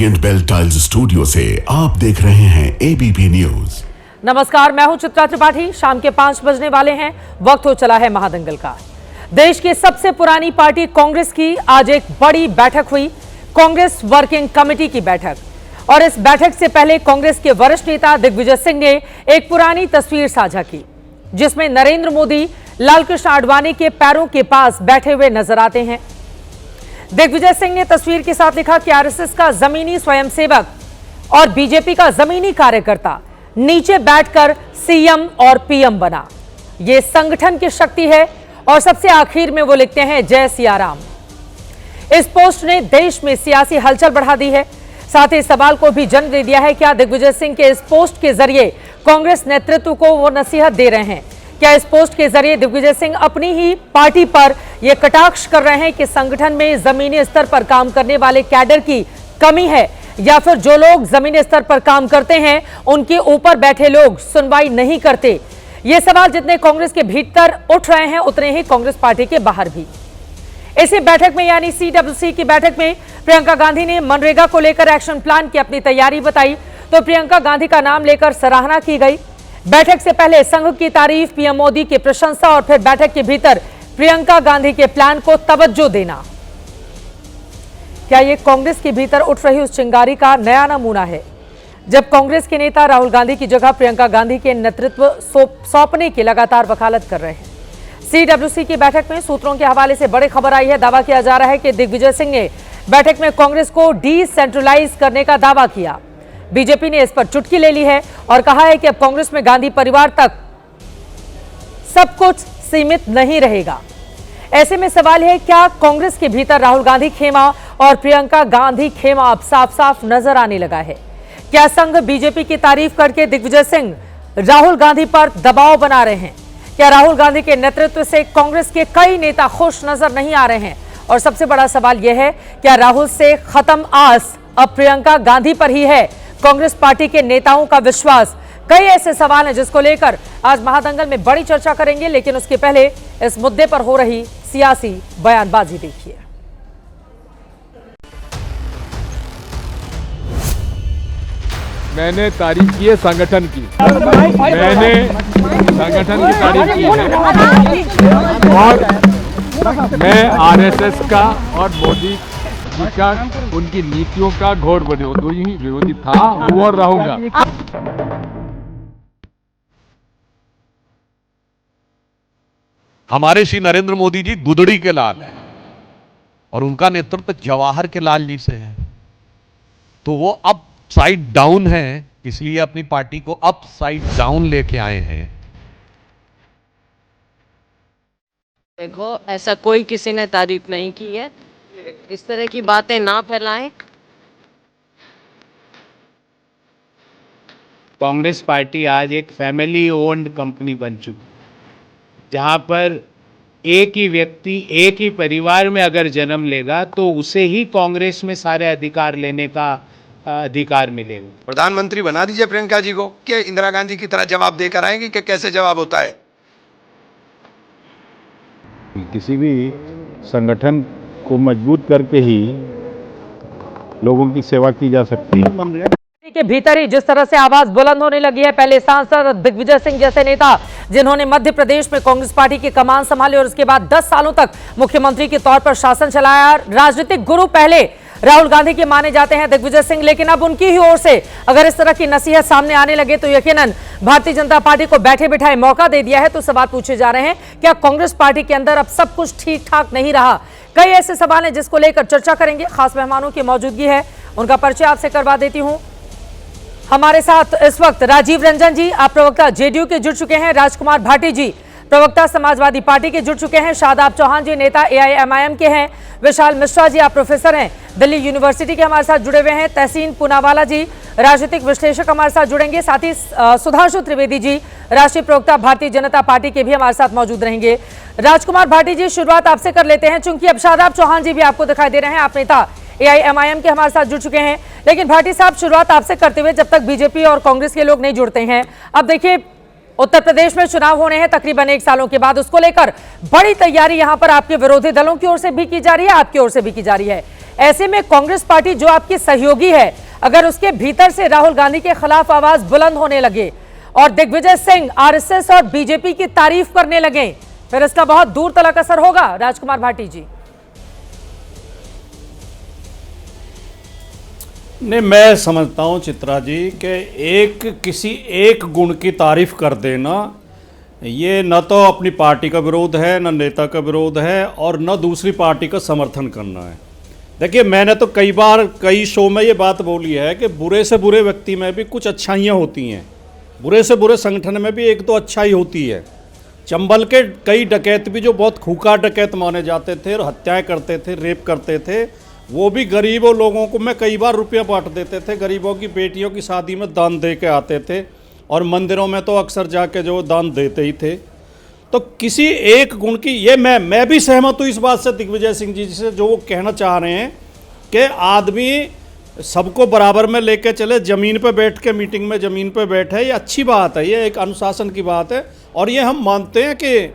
Orient bell tiles studio से आप देख रहे हैं एबीपी न्यूज। नमस्कार, मैं हूं चित्रा त्रिपाठी। शाम के 5 बजने वाले हैं। वक्त हो चला है महादंगल का। देश की सबसे पुरानी पार्टी कांग्रेस की आज एक बड़ी बैठक हुई, कांग्रेस वर्किंग कमेटी की बैठक। और इस बैठक से पहले कांग्रेस के वरिष्ठ नेता दिग्विजय सिंह ने एक पुरानी तस्वीर साझा की, जिसमें नरेंद्र मोदी लालकृष्ण आडवाणी के पैरों के पास बैठे हुए नजर आते हैं। दिग्विजय सिंह ने तस्वीर के साथ लिखा कि आरएसएस का जमीनी स्वयंसेवक और बीजेपी का जमीनी कार्यकर्ता नीचे बैठकर सीएम और पीएम बना। यह संगठन की शक्ति है। और सबसे आखिर में वो लिखते हैं, जय सिया राम। इस पोस्ट ने देश में सियासी हलचल बढ़ा दी है, साथ ही सवाल को भी जन्म दे दिया है। क्या दिग्विजय सिंह के इस पोस्ट के जरिए कांग्रेस नेतृत्व को वो नसीहत दे रहे हैं? क्या इस पोस्ट के जरिए दिग्विजय सिंह अपनी ही पार्टी पर यह कटाक्ष कर रहे हैं कि संगठन में जमीनी स्तर पर काम करने वाले कैडर की कमी है, या फिर जो लोग जमीनी स्तर पर काम करते हैं उनके ऊपर बैठे लोग सुनवाई नहीं करते? ये सवाल जितने कांग्रेस के भीतर उठ रहे हैं, उतने ही कांग्रेस पार्टी के बाहर भी। इसी बैठक में यानी CWC की बैठक में प्रियंका गांधी ने मनरेगा को लेकर एक्शन प्लान की अपनी तैयारी बताई, तो प्रियंका गांधी का नाम लेकर सराहना की गई। बैठक से पहले संघ की तारीफ, पीएम मोदी की प्रशंसा और फिर बैठक के भीतर प्रियंका गांधी के प्लान को तवज्जो देना। क्या यह कांग्रेस के भीतर उठ रही उस चिंगारी का नया नमूना है, जब कांग्रेस के नेता राहुल गांधी की जगह प्रियंका गांधी के नेतृत्व सौंपने की लगातार वकालत कर रहे हैं? CWC की बैठक में सूत्रों के हवाले से बड़ी खबर आई है। दावा किया जा रहा है कि दिग्विजय सिंह ने बैठक में कांग्रेस को डिसेंट्रलाइज करने का दावा किया। बीजेपी ने इस पर चुटकी ले ली है और कहा है कि अब कांग्रेस में गांधी परिवार तक सब कुछ सीमित नहीं रहेगा। ऐसे में सवाल है, क्या कांग्रेस के भीतर राहुल गांधी खेमा और प्रियंका गांधी खेमा अब साफ साफ नजर आने लगा है? क्या संघ बीजेपी की तारीफ करके दिग्विजय सिंह राहुल गांधी पर दबाव बना रहे हैं? क्या राहुल गांधी के नेतृत्व से कांग्रेस के कई नेता खुश नजर नहीं आ रहे हैं? और सबसे बड़ा सवाल यह है, क्या राहुल से खत्म आस अब प्रियंका गांधी पर ही है? कांग्रेस पार्टी के नेताओं का विश्वास? कई ऐसे सवाल हैं जिसको लेकर आज महादंगल में बड़ी चर्चा करेंगे, लेकिन उसके पहले इस मुद्दे पर हो रही सियासी बयानबाजी देखिए। मैंने तारीफ की है संगठन की, मैंने संगठन की तारीफ की है, और मैं आरएसएस का और मोदी जी का, उनकी नीतियों का घोर विरोधी था, हूं और रहूंगा। हमारे श्री नरेंद्र मोदी जी दुदड़ी के लाल हैं और उनका नेतृत्व जवाहर के लाल जी से है, तो वो अप साइड डाउन है, इसलिए अपनी पार्टी को अप साइड डाउन लेके आए हैं। देखो, ऐसा कोई किसी ने तारीफ नहीं की है, इस तरह की बातें ना फैलाएं। कांग्रेस पार्टी आज एक फैमिली ओन्ड कंपनी बन चुकी, जहां पर एक ही व्यक्ति एक ही परिवार में अगर जन्म लेगा तो उसे ही कांग्रेस में सारे अधिकार लेने का अधिकार मिलेगा। प्रधानमंत्री बना दीजिए प्रियंका जी को, क्या इंदिरा गांधी की तरह जवाब देकर आएंगे कि कैसे जवाब होता है? किसी भी संगठन को मजबूत करके ही लोगों की सेवा की जा सकती है। के भीतर ही जिस तरह से आवाज बुलंद होने लगी है, पहले सांसद दिग्विजय सिंह जैसे नेता जिन्होंने मध्य प्रदेश में कांग्रेस पार्टी की कमान संभाली और उसके बाद 10 सालों तक मुख्यमंत्री के तौर पर शासन चलाया। राजनीतिक गुरु पहले राहुल गांधी के माने जाते हैं दिग्विजय सिंह, लेकिन अब उनकी ही ओर से अगर इस तरह की नसीहत सामने आने लगे तो यकीनन भारतीय जनता पार्टी को बैठे बिठाए मौका दे दिया है। तो सवाल पूछे जा रहे हैं, क्या कांग्रेस पार्टी के अंदर अब सब कुछ ठीक ठाक नहीं रहा? कई ऐसे सवाल हैं जिसको लेकर चर्चा करेंगे। खास मेहमानों की मौजूदगी है, उनका परिचय आपसे करवा देती हूं। हमारे साथ इस वक्त राजीव रंजन जी, आप प्रवक्ता JDU के जुड़ चुके हैं। राजकुमार भाटी जी, प्रवक्ता समाजवादी पार्टी के जुड़ चुके हैं। शादाब चौहान जी, नेता AIMIM के हैं। विशाल मिश्रा जी, आप प्रोफेसर हैं, दिल्ली यूनिवर्सिटी के, हमारे साथ जुड़े हुए हैं। तहसीन पूनावाला जी, राजनीतिक विश्लेषक, हमारे साथ जुड़ेंगे। साथ ही सुधांशु त्रिवेदी जी, राष्ट्रीय प्रवक्ता भारतीय जनता पार्टी के भी हमारे साथ मौजूद रहेंगे। राजकुमार भाटी जी, शुरुआत आपसे कर लेते हैं, चूंकि अब शादाब चौहान जी भी आपको दिखाई दे रहे हैं। आप नेता AIMIM के हमारे साथ जुड़ चुके हैं, लेकिन भाटी साहब शुरुआत आपसे करते हुए, जब तक बीजेपी और कांग्रेस के लोग नहीं जुड़ते हैं, अब देखिए उत्तर प्रदेश में चुनाव होने हैं तकरीबन 1 सालों के बाद, उसको लेकर बड़ी तैयारी यहां पर आपके विरोधी दलों की ओर से भी की जा रही है, आपकी ओर से भी की जा रही है। ऐसे में कांग्रेस पार्टी जो आपकी सहयोगी है, अगर उसके भीतर से राहुल गांधी के खिलाफ आवाज बुलंद होने लगे और दिग्विजय सिंह आरएसएस और बीजेपी की तारीफ करने लगे, फिर इसका बहुत दूर तलक असर होगा। राजकुमार भाटी जी। नहीं, मैं समझता हूं चित्रा जी कि किसी एक गुण की तारीफ कर देना, ये न तो अपनी पार्टी का विरोध है, न नेता का विरोध है, और न दूसरी पार्टी का समर्थन करना है। देखिए, मैंने तो कई बार कई शो में ये बात बोली है कि बुरे से बुरे व्यक्ति में भी कुछ अच्छाइयाँ होती हैं, बुरे से बुरे संगठन में भी एक तो अच्छाई होती है। चंबल के कई डकैत भी जो बहुत खूंखार डकैत माने जाते थे और हत्याएं करते थे, रेप करते थे, वो भी गरीबों लोगों को मैं कई बार रुपया बांट देते थे। गरीबों की बेटियों की शादी में दान दे के आते थे और मंदिरों में तो अक्सर जाके जो दान देते ही थे। तो किसी एक गुण की, ये मैं भी सहमत हूँ इस बात से दिग्विजय सिंह जी से, जो वो कहना चाह रहे हैं कि आदमी सबको बराबर में लेके चले, ज़मीन पे बैठ के मीटिंग में ज़मीन पे बैठे, ये अच्छी बात है, ये एक अनुशासन की बात है और ये हम मानते हैं कि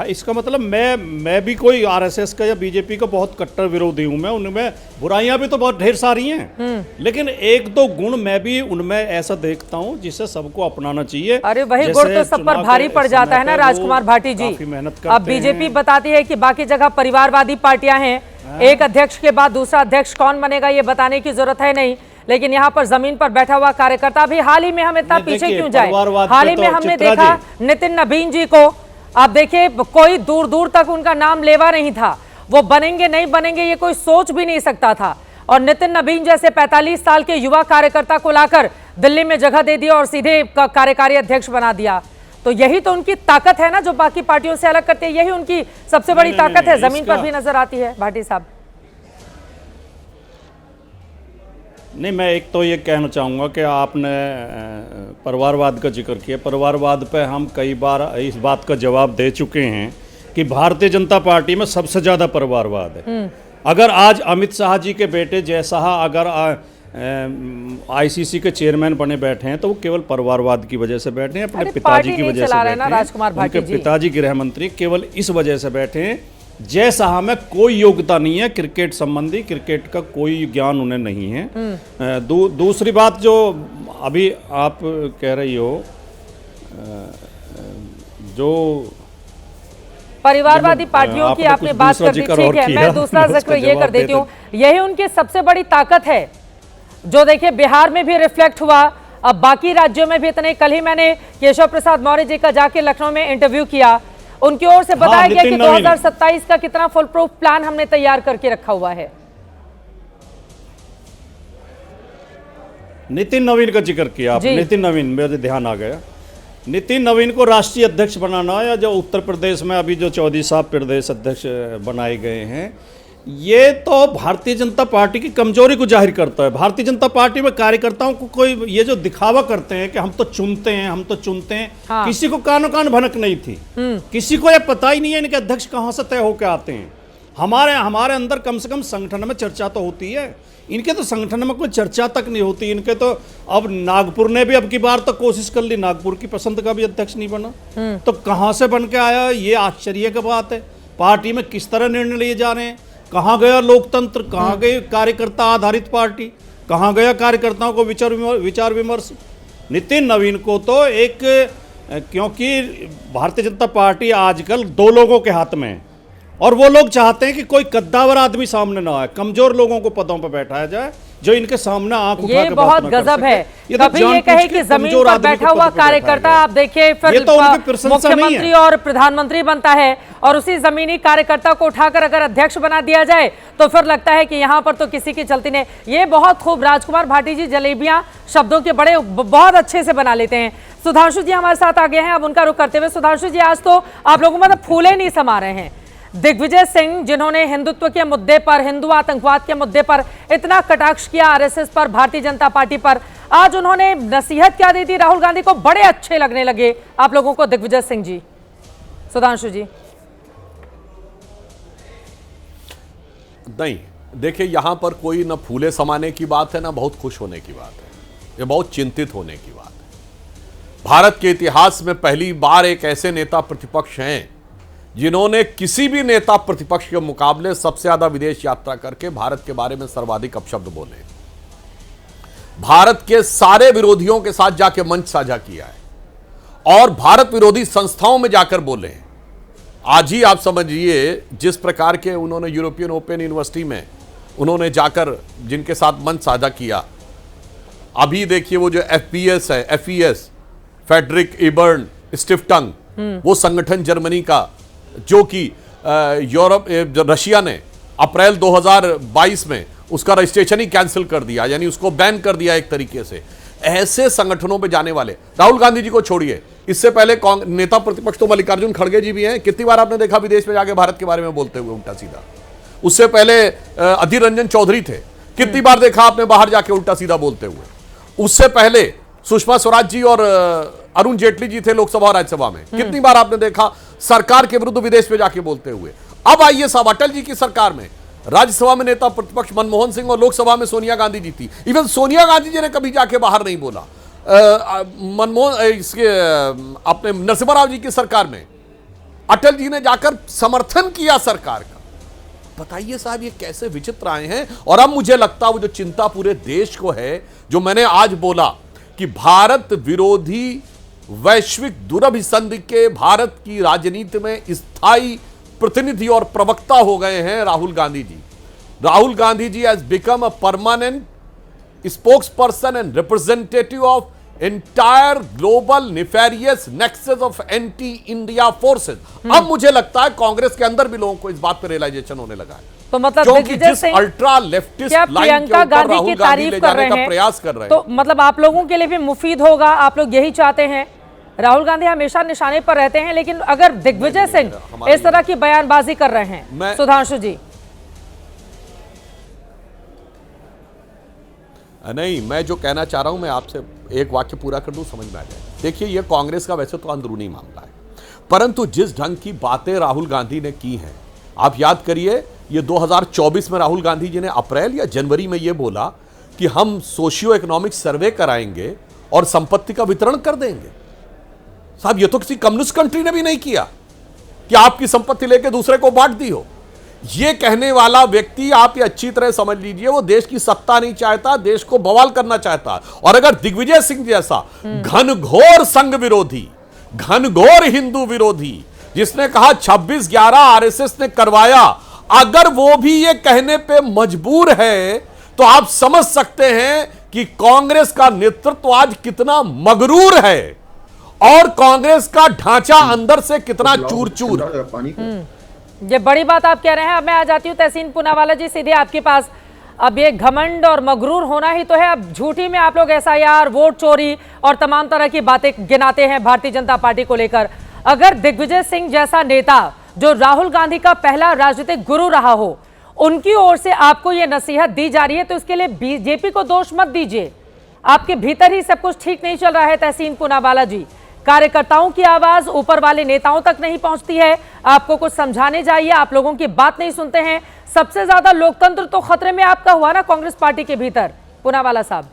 इसका मतलब मैं भी कोई आरएसएस का या बीजेपी का बहुत कट्टर विरोधी हूं। मैं उनमें बुराइयां भी तो बहुत ढेर सारी हैं, लेकिन एक दो गुण मैं भी उनमें ऐसा देखता हूं जिसे सबको अपनाना चाहिए। अरे वही गुण तो सब पर भारी पड़ जाता है ना राजकुमार भाटी जी। अब बीजेपी बताती है कि बाकी जगह परिवारवादी पार्टियां हैं, एक अध्यक्ष के बाद दूसरा अध्यक्ष कौन बनेगा ये बताने की जरूरत है नहीं, लेकिन यहाँ पर जमीन पर बैठा हुआ कार्यकर्ता भी, हाल ही में हम इतना पीछे क्यों जाए, हाल ही में हमने देखा नितिन नवीन जी को, आप देखिए कोई दूर दूर तक उनका नाम लेवा नहीं था, वो बनेंगे नहीं बनेंगे ये कोई सोच भी नहीं सकता था, और नितिन नवीन जैसे 45 साल के युवा कार्यकर्ता को लाकर दिल्ली में जगह दे दिया और सीधे कार्यकारी अध्यक्ष बना दिया। तो यही तो उनकी ताकत है ना, जो बाकी पार्टियों से अलग करती है, यही उनकी सबसे बड़ी ताकत है, जमीन पर भी नजर आती है। भाटी साहब, नहीं, मैं एक तो ये कहना चाहूँगा कि आपने परिवारवाद का जिक्र किया। परिवारवाद पे हम कई बार इस बात का जवाब दे चुके हैं कि भारतीय जनता पार्टी में सबसे ज़्यादा परिवारवाद है। अगर आज अमित शाह जी के बेटे जय शाह अगर आईसीसी के चेयरमैन बने बैठे हैं तो वो केवल परिवारवाद की वजह से बैठे हैं, अपने पिताजी की वजह से बैठे हैं। उनके पिताजी गृह मंत्री केवल इस वजह से बैठे हैं। जय शाह में कोई योग्यता नहीं है क्रिकेट संबंधी, क्रिकेट का कोई ज्ञान उन्हें नहीं है। दूसरी बात जो अभी आप कह रही हो, जो परिवारवादी पार्टियों की आपने बात कर दी, ठीक है, मैं दूसरा जिक्र ये कर देती हूँ, यही उनकी सबसे बड़ी ताकत है, जो देखिए बिहार में भी रिफ्लेक्ट हुआ, अब बाकी राज्यों में भी इतने। कल ही मैंने केशव प्रसाद मौर्य जी का जाके लखनऊ में इंटरव्यू किया, उनकी ओर से बताया गया कि 2027 का कितना फुल प्रूफ प्लान हमने तैयार करके रखा हुआ है। नितिन नवीन का जिक्र किया आपने, नितिन नवीन मेरे ध्यान आ गया। नितिन नवीन को राष्ट्रीय अध्यक्ष बनाना, या जो उत्तर प्रदेश में अभी जो चौधरी साहब प्रदेश अध्यक्ष बनाए गए हैं, ये तो भारतीय जनता पार्टी की कमजोरी को जाहिर करता है। भारतीय जनता पार्टी में कार्यकर्ताओं को कोई ये जो दिखावा करते हैं कि हम तो चुनते हैं, हम तो चुनते हैं, हाँ। किसी को कानो कान भनक नहीं थी, किसी को ये पता ही नहीं है इनके अध्यक्ष कहाँ से तय होकर आते हैं। हमारे अंदर कम से कम संगठन में चर्चा तो होती है, इनके तो संगठन में कोई चर्चा तक नहीं होती। इनके तो अब नागपुर ने भी अब की बार तो कोशिश कर ली, नागपुर की पसंद का भी अध्यक्ष नहीं बना, तो कहाँ से बन के आया, ये आश्चर्य की बात है। पार्टी में किस तरह निर्णय लिए जा रहे हैं, कहाँ गया लोकतंत्र, कहाँ गई कार्यकर्ता आधारित पार्टी, कहाँ गया कार्यकर्ताओं को विचार विमर्श। नितिन नवीन को तो एक, क्योंकि भारतीय जनता पार्टी आजकल दो लोगों के हाथ में है और वो लोग चाहते हैं कि कोई कद्दावर आदमी सामने ना आए, कमजोर लोगों को पदों पर बैठाया जाए जो इनके सामने आंख उठा के बहुत गजब है। कभी ये कहे कि जमीन पर बैठा हुआ कार्यकर्ता, आप देखिए फिर मुख्यमंत्री और प्रधानमंत्री बनता है और उसी जमीनी कार्यकर्ता को उठाकर अगर अध्यक्ष बना दिया जाए तो फिर लगता है कि यहाँ पर तो किसी की चलती नहीं। ये बहुत खूब राजकुमार भाटी जी जलेबियां शब्दों के बड़े बहुत अच्छे से बना लेते हैं। सुधांशु जी हमारे साथ आ गए हैं, अब उनका रुख करते हुए। सुधांशु जी, आज तो आप लोगों में फूले नहीं समा रहे हैं। दिग्विजय सिंह जिन्होंने हिंदुत्व के मुद्दे पर, हिंदू आतंकवाद के मुद्दे पर इतना कटाक्ष किया आरएसएस पर, भारतीय जनता पार्टी पर, आज उन्होंने नसीहत क्या दी थी राहुल गांधी को, बड़े अच्छे लगने लगे आप लोगों को दिग्विजय सिंह जी। सुधांशु जी, नहीं देखिए, यहां पर कोई ना फूले समाने की बात है ना बहुत खुश होने की बात है, ये बहुत चिंतित होने की बात है। भारत के इतिहास में पहली बार एक ऐसे नेता प्रतिपक्ष हैं जिन्होंने किसी भी नेता प्रतिपक्ष के मुकाबले सबसे ज्यादा विदेश यात्रा करके भारत के बारे में सर्वाधिक अपशब्द बोले, भारत के सारे विरोधियों के साथ जाके मंच साझा किया है और भारत विरोधी संस्थाओं में जाकर बोले हैं। आज ही आप समझिए जिस प्रकार के उन्होंने यूरोपियन ओपन यूनिवर्सिटी में उन्होंने जाकर जिनके साथ मंच साझा किया। अभी देखिए वो जो एफपीएस है, एफईएस, फेडरिक इबर्न स्टिफ्टंग, वो संगठन जर्मनी का जो कि यूरोप रशिया ने अप्रैल 2022 में उसका रजिस्ट्रेशन ही कैंसिल कर दिया, यानी उसको बैन कर दिया एक तरीके से। ऐसे संगठनों पे जाने वाले, राहुल गांधी जी को छोड़िए, इससे पहले नेता प्रतिपक्ष तो मल्लिकार्जुन खड़गे जी भी हैं। कितनी बार आपने देखा विदेश में जाके भारत के बारे में बोलते हुए उल्टा सीधा? उससे पहले अधीर रंजन चौधरी थे, कितनी बार देखा आपने बाहर जाके उल्टा सीधा बोलते हुए? उससे पहले सुषमा स्वराज जी और अरुण जेटली जी थे लोकसभा और राज्यसभा में, कितनी बार आपने देखा सरकार के विरुद्ध विदेश में जाके बोलते हुए? अब आइए साहब, अटल जी की सरकार में राज्यसभा में नेता प्रतिपक्ष मनमोहन सिंह और लोकसभा में सोनिया गांधी जी थी। इवन सोनिया गांधी जी ने कभी जाके बाहर नहीं बोला। इसके अपने नरसिम्हा राव जी की सरकार में अटल जी ने जाकर समर्थन किया सरकार का। बताइए साहब, ये कैसे विचित्र आए हैं। और अब मुझे लगता है वो जो चिंता पूरे देश को है, जो मैंने आज बोला कि भारत विरोधी वैश्विक दुरभिसंधि के भारत की राजनीति में स्थायी प्रतिनिधि और प्रवक्ता हो गए हैं Rahul Gandhi ji. Rahul Gandhi ji has become a permanent spokesperson and representative of entire global nefarious nexus of anti India forces. अब मुझे लगता है कांग्रेस के अंदर भी लोगों को इस बात पर रियलाइजेशन होने लगा है। तो मतलब क्योंकि जिस अल्ट्रा लेफ्टिस्ट लाइन के प्रियंका ऊपर गांधी राहुल की गांधी तारीफ ले कर जाने रहे का हैं, प्रयास कर रहे हैं, तो मतलब आप लोगों के लिए भी मुफीद होगा, आप लोग यही चाहते हैं। राहुल गांधी हमेशा निशाने पर रहते हैं, लेकिन अगर दिग्विजय सिंह इस तरह की बयानबाजी कर रहे हैं, सुधांशु जी। नहीं, मैं जो कहना चाह रहा हूं, मैं आपसे एक वाक्य पूरा कर दूं, समझ में आ जाए। देखिए, ये कांग्रेस का वैसे तो अंदरूनी मामला है, परंतु जिस ढंग की बातें राहुल गांधी ने की हैं, आप याद करिए, ये 2024 में राहुल गांधी जी ने अप्रैल या जनवरी में ये बोला कि हम सोशियो इकोनॉमिक सर्वे कराएंगे और संपत्ति का वितरण कर देंगे। साहब, ये तो किसी कम्युनिस्ट कंट्री ने भी नहीं किया कि आपकी संपत्ति लेके दूसरे को बांट दी हो। ये कहने वाला व्यक्ति, आप ये अच्छी तरह समझ लीजिए, वो देश की सत्ता नहीं चाहता, देश को बवाल करना चाहता। और अगर दिग्विजय सिंह जैसा घनघोर संघ विरोधी, घनघोर हिंदू विरोधी, जिसने कहा 26/11 आरएसएस ने करवाया, अगर वो भी ये कहने पे मजबूर है, तो आप समझ सकते हैं कि कांग्रेस का नेतृत्व आज कितना मगरूर है और कांग्रेस का ढांचा अंदर से कितना चूर-चूर। ये बड़ी बात आप कह रहे हैं। अब मैं आ जाती हूं तहसीन पूनावाला जी, सीधे आपके पास। अब ये घमंड और मगरूर होना ही तो है। अब झूठी में आप लोग एसआईआर, वोट चोरी और तमाम तरह की बातें गिनाते हैं भारतीय जनता पार्टी को लेकर। अगर दिग्विजय सिंह जैसा नेता, जो राहुल गांधी का पहला राजनीतिक गुरु रहा हो, उनकी ओर से आपको यह नसीहत दी जा रही है, तो इसके लिए बीजेपी को दोष मत दीजिए। आपके भीतर ही सब कुछ ठीक नहीं चल रहा है तहसीन पूनावाला जी। कार्यकर्ताओं की आवाज ऊपर वाले नेताओं तक नहीं पहुंचती है, आपको कुछ समझाने जाइए, आप लोगों की बात नहीं सुनते हैं। सबसे ज्यादा लोकतंत्र तो खतरे में आपका हुआ ना कांग्रेस पार्टी के भीतर, पूनावाला साहब।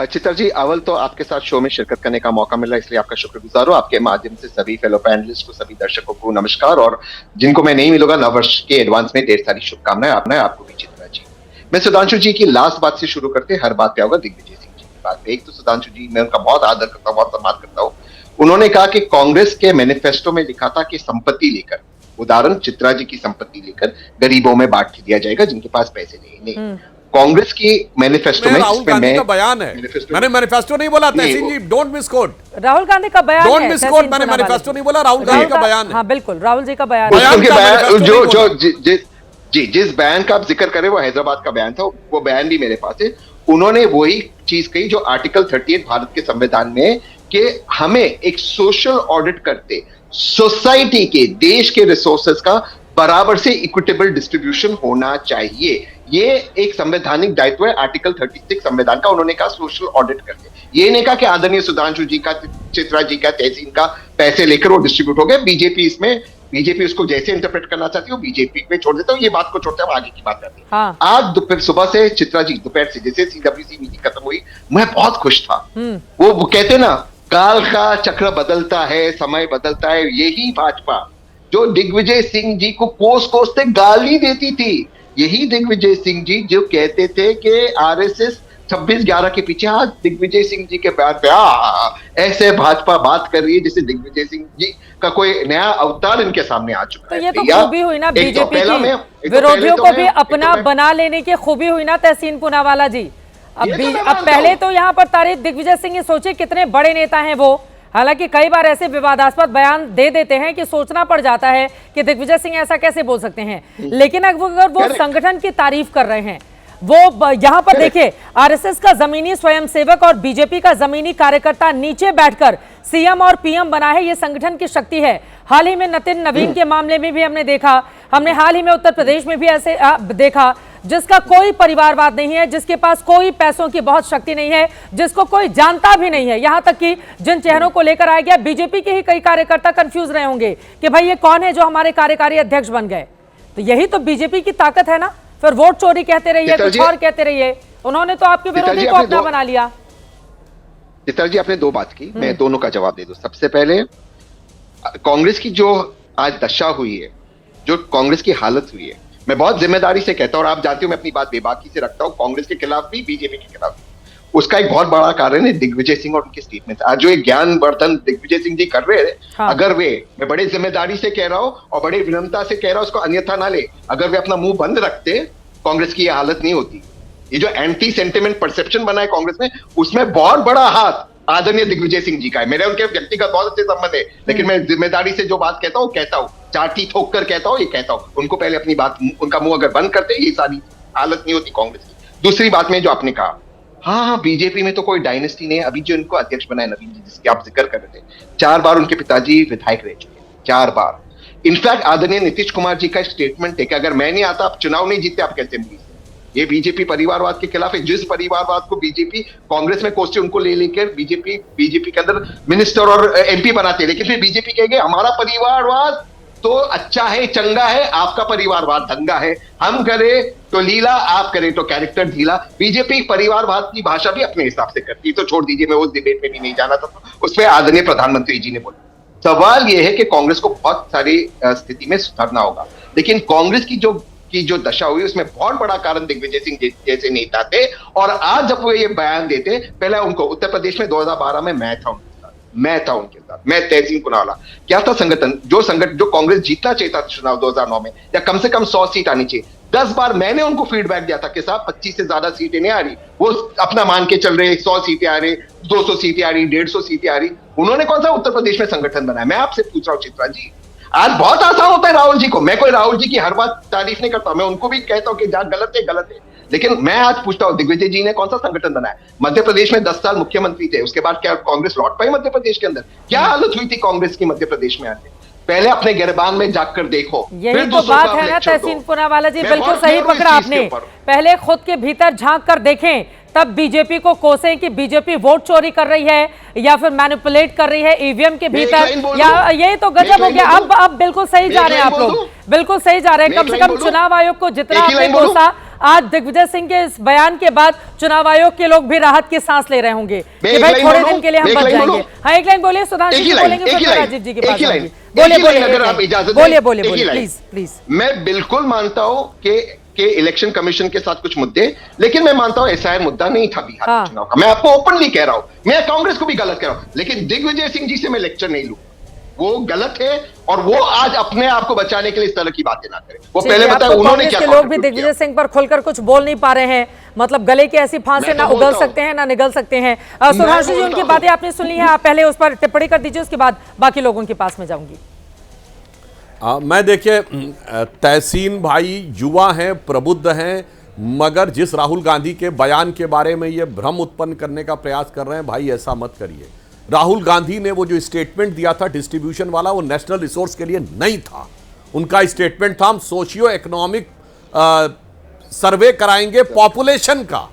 चित्रा जी, अव्वल तो आपके साथ शो में शिरकत करने का मौका मिला, इसलिए आपका शुक्रगुजार हूं। आपके माध्यम से सभी फेलो पैनलिस्ट को, सभी दर्शकों को नमस्कार, और जिनको मैं नहीं मिलूंगा नववर्ष के एडवांस में ढेर सारी शुभकामनाएं। आपको भी चित्रा जी। मैं सुधांशु जी की लास्ट बात से शुरू करते, हर बात पे होगा दिग्विजय सिंह जी की बात पे। एक तो सुधांशु जी, मैं उनका बहुत आदर करता हूँ, बहुत सम्मान करता हूँ। उन्होंने कहा कि कांग्रेस के मैनिफेस्टो में लिखा था कि संपत्ति लेकर, उदाहरण चित्रा जी की संपत्ति लेकर गरीबों में बांट दिया जाएगा जिनके पास पैसे नहीं। कांग्रेस की मैनिफेस्टो में राहुल गांधी का बयान है, मैंने मैनिफेस्टो नहीं बोला तहसीन जी, डोंट मिसकोट। राहुल गांधी का बयान, डोंट मिसकोट, मैंने मैनिफेस्टो नहीं बोला, राहुल गांधी का बयान है। हाँ बिल्कुल, राहुल जी का बयान। जिस बयान का आप जिक्र करें वो हैदराबाद का बयान था, वो बयान भी मेरे पास है। उन्होंने वही चीज कही जो आर्टिकल 38 भारत के संविधान में, कि हमें एक सोशल ऑडिट करते सोसाइटी के, देश के रिसोर्सेज का बराबर से इक्विटेबल डिस्ट्रीब्यूशन होना चाहिए। ये एक संवैधानिक दायित्व है आर्टिकल 36 संविधान का। उन्होंने कहा सोशल ऑडिट करते, ये नहीं कहा कि आदरणीय सुधांशु जी का, चित्रा जी का, तहसीन का पैसे लेकर वो डिस्ट्रीब्यूट हो गए। बीजेपी उसको जैसे इंटरप्रेट करना चाहती है, बीजेपी पे छोड़ देता हूँ, ये बात को छोड़ते हैं, आगे की बात करते हैं। हाँ। आज दोपहर सुबह से चित्रा जी, दोपहर से जैसे CWC मीटिंग खत्म हुई, मैं बहुत खुश था। वो कहते ना, काल का चक्र बदलता है, समय बदलता है, यही भाजपा जो दिग्विजय सिंह जी को कोस कोस से गाली देती थी। यही दिग्विजय सिंह जी जो कहते थे कि आरएसएस 26/11 के पीछे। आज दिग्विजय सिंह जी के बयान पे ऐसे भाजपा बात कर रही है जैसे दिग्विजय सिंह जी का कोई नया अवतार इनके सामने आ चुका है। तो ये तो खूबी हुई ना बीजेपी की, विरोधियों को भी अपना बना लेने की खूबी हुई ना तहसीन पूनावाला जी। अब पहले तो यहाँ पर तारीफ दिग्विजय सिंह, सोचिए कितने बड़े नेता हैं वो। हालांकि कई बार ऐसे विवादास्पद बयान दे देते हैं कि सोचना पड़ जाता है कि दिग्विजय सिंह ऐसा कैसे बोल सकते हैं। लेकिन अगर वो संगठन की तारीफ कर रहे हैं, वो यहाँ पर देखिए आरएसएस का जमीनी स्वयंसेवक और बीजेपी का जमीनी कार्यकर्ता नीचे बैठकर सीएम और पीएम बना है, ये संगठन की शक्ति है। हाल ही में नितिन नवीन के मामले में भी हमने देखा, हमने हाल ही में उत्तर प्रदेश में भी ऐसे देखा, जिसका कोई परिवारवाद नहीं है, जिसके पास कोई पैसों की बहुत शक्ति नहीं है, जिसको कोई जानता भी नहीं है। यहां तक कि जिन चेहरों को लेकर आया गया, बीजेपी के ही कई कार्यकर्ता कंफ्यूज रहे होंगे कि भाई ये कौन है जो हमारे कार्यकारी अध्यक्ष बन गए। तो यही तो बीजेपी की ताकत है ना। फिर वोट चोरी कहते रहिए, कुछ और कहते रहिए, उन्होंने तो आपके विरोधी को अपना बना लिया। चित्तर जी, आपने दो बात की, मैं दोनों का जवाब दे दूं। सबसे पहले कांग्रेस की जो आज दशा हुई है, जो कांग्रेस की हालत हुई है, मैं बहुत जिम्मेदारी से कहता हूं और आप जानते हो मैं अपनी बात बेबाकी से रखता हूं, कांग्रेस के खिलाफ भी, बीजेपी के खिलाफ भी। उसका एक बहुत बड़ा कारण है दिग्विजय सिंह और उनके स्टेटमेंट। आज जो एक ज्ञानवर्धन दिग्विजय सिंह जी कर रहे हैं, हाँ। अगर वे, मैं बड़े जिम्मेदारी से कह रहा हूं और बड़े विनम्रता से कह रहा हूं, उसको अन्यथा ना ले, अगर वे अपना मुंह बंद रखते, कांग्रेस की यह हालत नहीं होती। ये जो एंटी सेंटिमेंट परसेप्शन बना है कांग्रेस में, उसमें बहुत बड़ा हाथ आदरणीय दिग्विजय सिंह जी का है। मेरे उनके व्यक्तिगत बहुत अच्छे संबंध है, लेकिन मैं जिम्मेदारी से जो बात कहता हूँ कहता हूँ, चाटी ठोक कर कहता हूँ, ये कहता हूँ। उनको पहले अपनी बात, उनका मुंह अगर बंद करते, ये सारी हालत नहीं होती कांग्रेस की। दूसरी बात में जो आपने कहा, हाँ, बीजेपी में तो कोई डायनेस्टी नहीं है। अभी जो इनको अध्यक्ष बनाए नवीन जी, जिसकी आप जिक्र कर रहे थे, 4 बार उनके पिताजी विधायक रह चुके हैं, 4 बार। इनफैक्ट आदरणीय नीतीश कुमार जी का स्टेटमेंट है कि अगर मैं नहीं आता, आप चुनाव नहीं जीतते, आप कैसे मिली। ये बीजेपी परिवारवाद के खिलाफ है। जिस परिवारवाद को बीजेपी कांग्रेस में कोसते, उनको ले लेकर बीजेपी के अंदर मिनिस्टर और एमपी बनाते हैं, लेकिन फिर बीजेपी कहेंगे हमारा परिवारवाद तो अच्छा है, चंगा है, आपका परिवारवाद दंगा है। हम करें तो लीला, आप करें तो कैरेक्टर ढीला। बीजेपी परिवारवाद की भाषा भी अपने हिसाब से करती है। तो छोड़ दीजिए, मैं उस डिबेट में भी नहीं जाना था, उस पर आदरणीय प्रधानमंत्री जी ने बोला। सवाल यह है कि कांग्रेस को बहुत सारी स्थिति में सुधरना होगा, लेकिन कांग्रेस की जो दशा हुई, उसमें बहुत बड़ा कारण दिग्विजय सिंह जैसे नेता थे। और आज जब वो ये बयान देते, पहले उनको उत्तर प्रदेश में 2012 में मैं था उनके साथ, मैं तहसीन पूनावाला। क्या था संगठन, जो कांग्रेस जीतना चाहता था चुनाव 2009 में, या कम से कम 100 सीट आनी चाहिए। 10 बार मैंने उनको फीडबैक दिया था कि साहब 25 से ज्यादा सीटें नहीं आ रही। वो अपना मान के चल रहे 100 सीटें आ रही, 200 सीटें आ रही, 150 सीटें आ रही। उन्होंने कौन सा उत्तर प्रदेश में संगठन बनाया? मैं आपसे पूछ रहा हूँ चित्रा जी। आज बहुत आसान होता है राहुल जी को, मैं कोई राहुल जी की हर बात तारीफ नहीं करता, मैं उनको भी कहता हूं कि जहां गलत है, लेकिन मैं आज पूछता हूं दिग्विजय जी ने कौन सा संगठन बनाया? मध्य प्रदेश में 10 साल मुख्यमंत्री थे, उसके बाद क्या कांग्रेस लौट पाई मध्य प्रदेश के अंदर? क्या हालत हुई थी कांग्रेस की मध्य प्रदेश में आके? पहले अपने गिरबान में जाकर देखो। यही तो बात है ना तहसीन पूनावाला जी, बिल्कुल सही पकड़ा आपने। पहले खुद के भीतर झांक कर देखें, तब बीजेपी को कोसें कि बीजेपी वोट चोरी कर रही है या फिर मैनिपुलेट कर रही है ईवीएम के भीतर, या ये तो गजब हो गया। अब बिल्कुल सही जा रहे हैं आप लोग, बिल्कुल सही जा रहे हैं। कम से कम चुनाव आयोग को जितना आपने कोसा, आज दिग्विजय सिंह के इस बयान के बाद चुनाव आयोग के लोग भी राहत की सांस ले रहे होंगे कि भाई थोड़े दिन के लिए हम बच जाएंगे। हाँ, एक लाइन बोलिए, सुधांशु जी बोलेंगे, फिर राजीव जी के पास जाएंगे। बोलिए प्लीज। मैं बिल्कुल मानता हूं कि इलेक्शन कमीशन के साथ कुछ मुद्दे, लेकिन मैं मानता हूं एसआईआर मुद्दा नहीं था बिहार के चुनाव का। मैं आपको ओपनली कह रहा हूं, मैं कांग्रेस को भी गलत कह रहा हूं, लेकिन दिग्विजय सिंह जी से मैं लेक्चर नहीं लूं। वो गलत है और वो आज अपने आप को बचाने के लिए इस तरह की बातें ना करें। वो पहले बताए उन्होंने क्या। लोग भी दिग्विजय सिंह पर खुलकर कुछ बोल नहीं पा रहे हैं, मतलब गले की ऐसी फांसे ना उगल सकते हैं ना निगल सकते हैं। सुधांशु जी, उनकी बातें आपने सुन ली है, आप पहले उस पर टिप्पणी कर दीजिए, उसके बाद बाकी लोगों के पास में जाऊंगी। मैं देखिए, तहसीन भाई युवा हैं, प्रबुद्ध हैं, मगर जिस राहुल गांधी के बयान के बारे में ये भ्रम उत्पन्न करने का प्रयास कर रहे हैं, भाई ऐसा मत करिए। राहुल गांधी ने वो जो स्टेटमेंट दिया था डिस्ट्रीब्यूशन वाला, वो नेशनल रिसोर्स के लिए नहीं था। उनका स्टेटमेंट था हम सोशियो इकोनॉमिक सर्वे कराएंगे पॉपुलेशन का,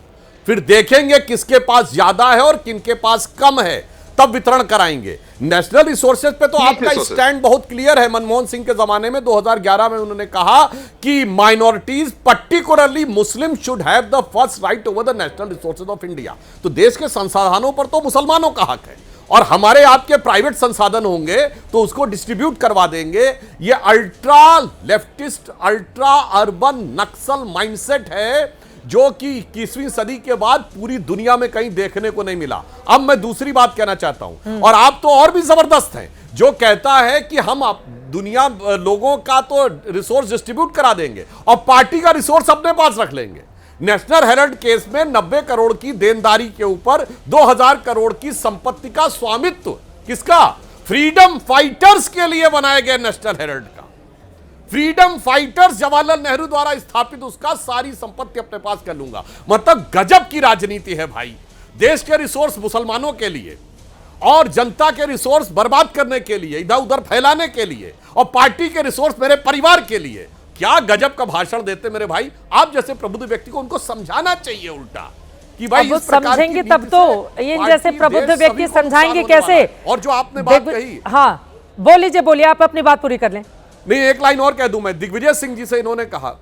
फिर देखेंगे किसके पास ज्यादा है और किनके पास कम है, तब वितरण कराएंगे। नेशनल रिसोर्सेज पे तो आपका स्टैंड बहुत क्लियर है। मनमोहन सिंह के जमाने में 2011 में उन्होंने कहा कि minorities particularly Muslim should have the first right over the national resources of India. तो देश के संसाधनों पर तो मुसलमानों का हक है और हमारे आपके प्राइवेट संसाधन होंगे तो उसको डिस्ट्रीब्यूट करवा देंगे। ये अल्ट्रा लेफ्टिस्ट, अल्ट्रा अर्बन नक्सल माइंडसेट है जो कि 21वीं सदी के बाद पूरी दुनिया में कहीं देखने को नहीं मिला। अब मैं दूसरी बात कहना चाहता हूं, और आप तो और भी जबरदस्त हैं, जो कहता है कि हम दुनिया लोगों का तो रिसोर्स डिस्ट्रीब्यूट करा देंगे और पार्टी का रिसोर्स अपने पास रख लेंगे। नेशनल हेराल्ड केस में 90 करोड़ की देनदारी के ऊपर 2000 करोड़ की संपत्ति का स्वामित्व किसका? फ्रीडम फाइटर्स के लिए बनाए गए नेशनल हेराल्ड का। फ्रीडम फाइटर्स जवाहरलाल नेहरू द्वारा स्थापित, उसका सारी संपत्ति अपने पास कर लूंगा। मतलब गजब की राजनीति है भाई। देश के रिसोर्स मुसलमानों के लिए और जनता के रिसोर्स बर्बाद करने के लिए, इधर उधर फैलाने के लिए, और पार्टी के रिसोर्स मेरे परिवार के लिए। क्या गजब का भाषण देते मेरे भाई। आप जैसे प्रबुद्ध व्यक्ति को उनको समझाना चाहिए उल्टा कि भाई वो समझेंगे तब तो। ये जैसे प्रबुद्ध व्यक्ति समझाएंगे कैसे? और जो आपने बात कही, हाँ बोलिए, आप अपनी बात पूरी कर लें। नहीं, एक लाइन और कह दूं मैं। दिग्विजय सिंह जी से इन्होंने कहा,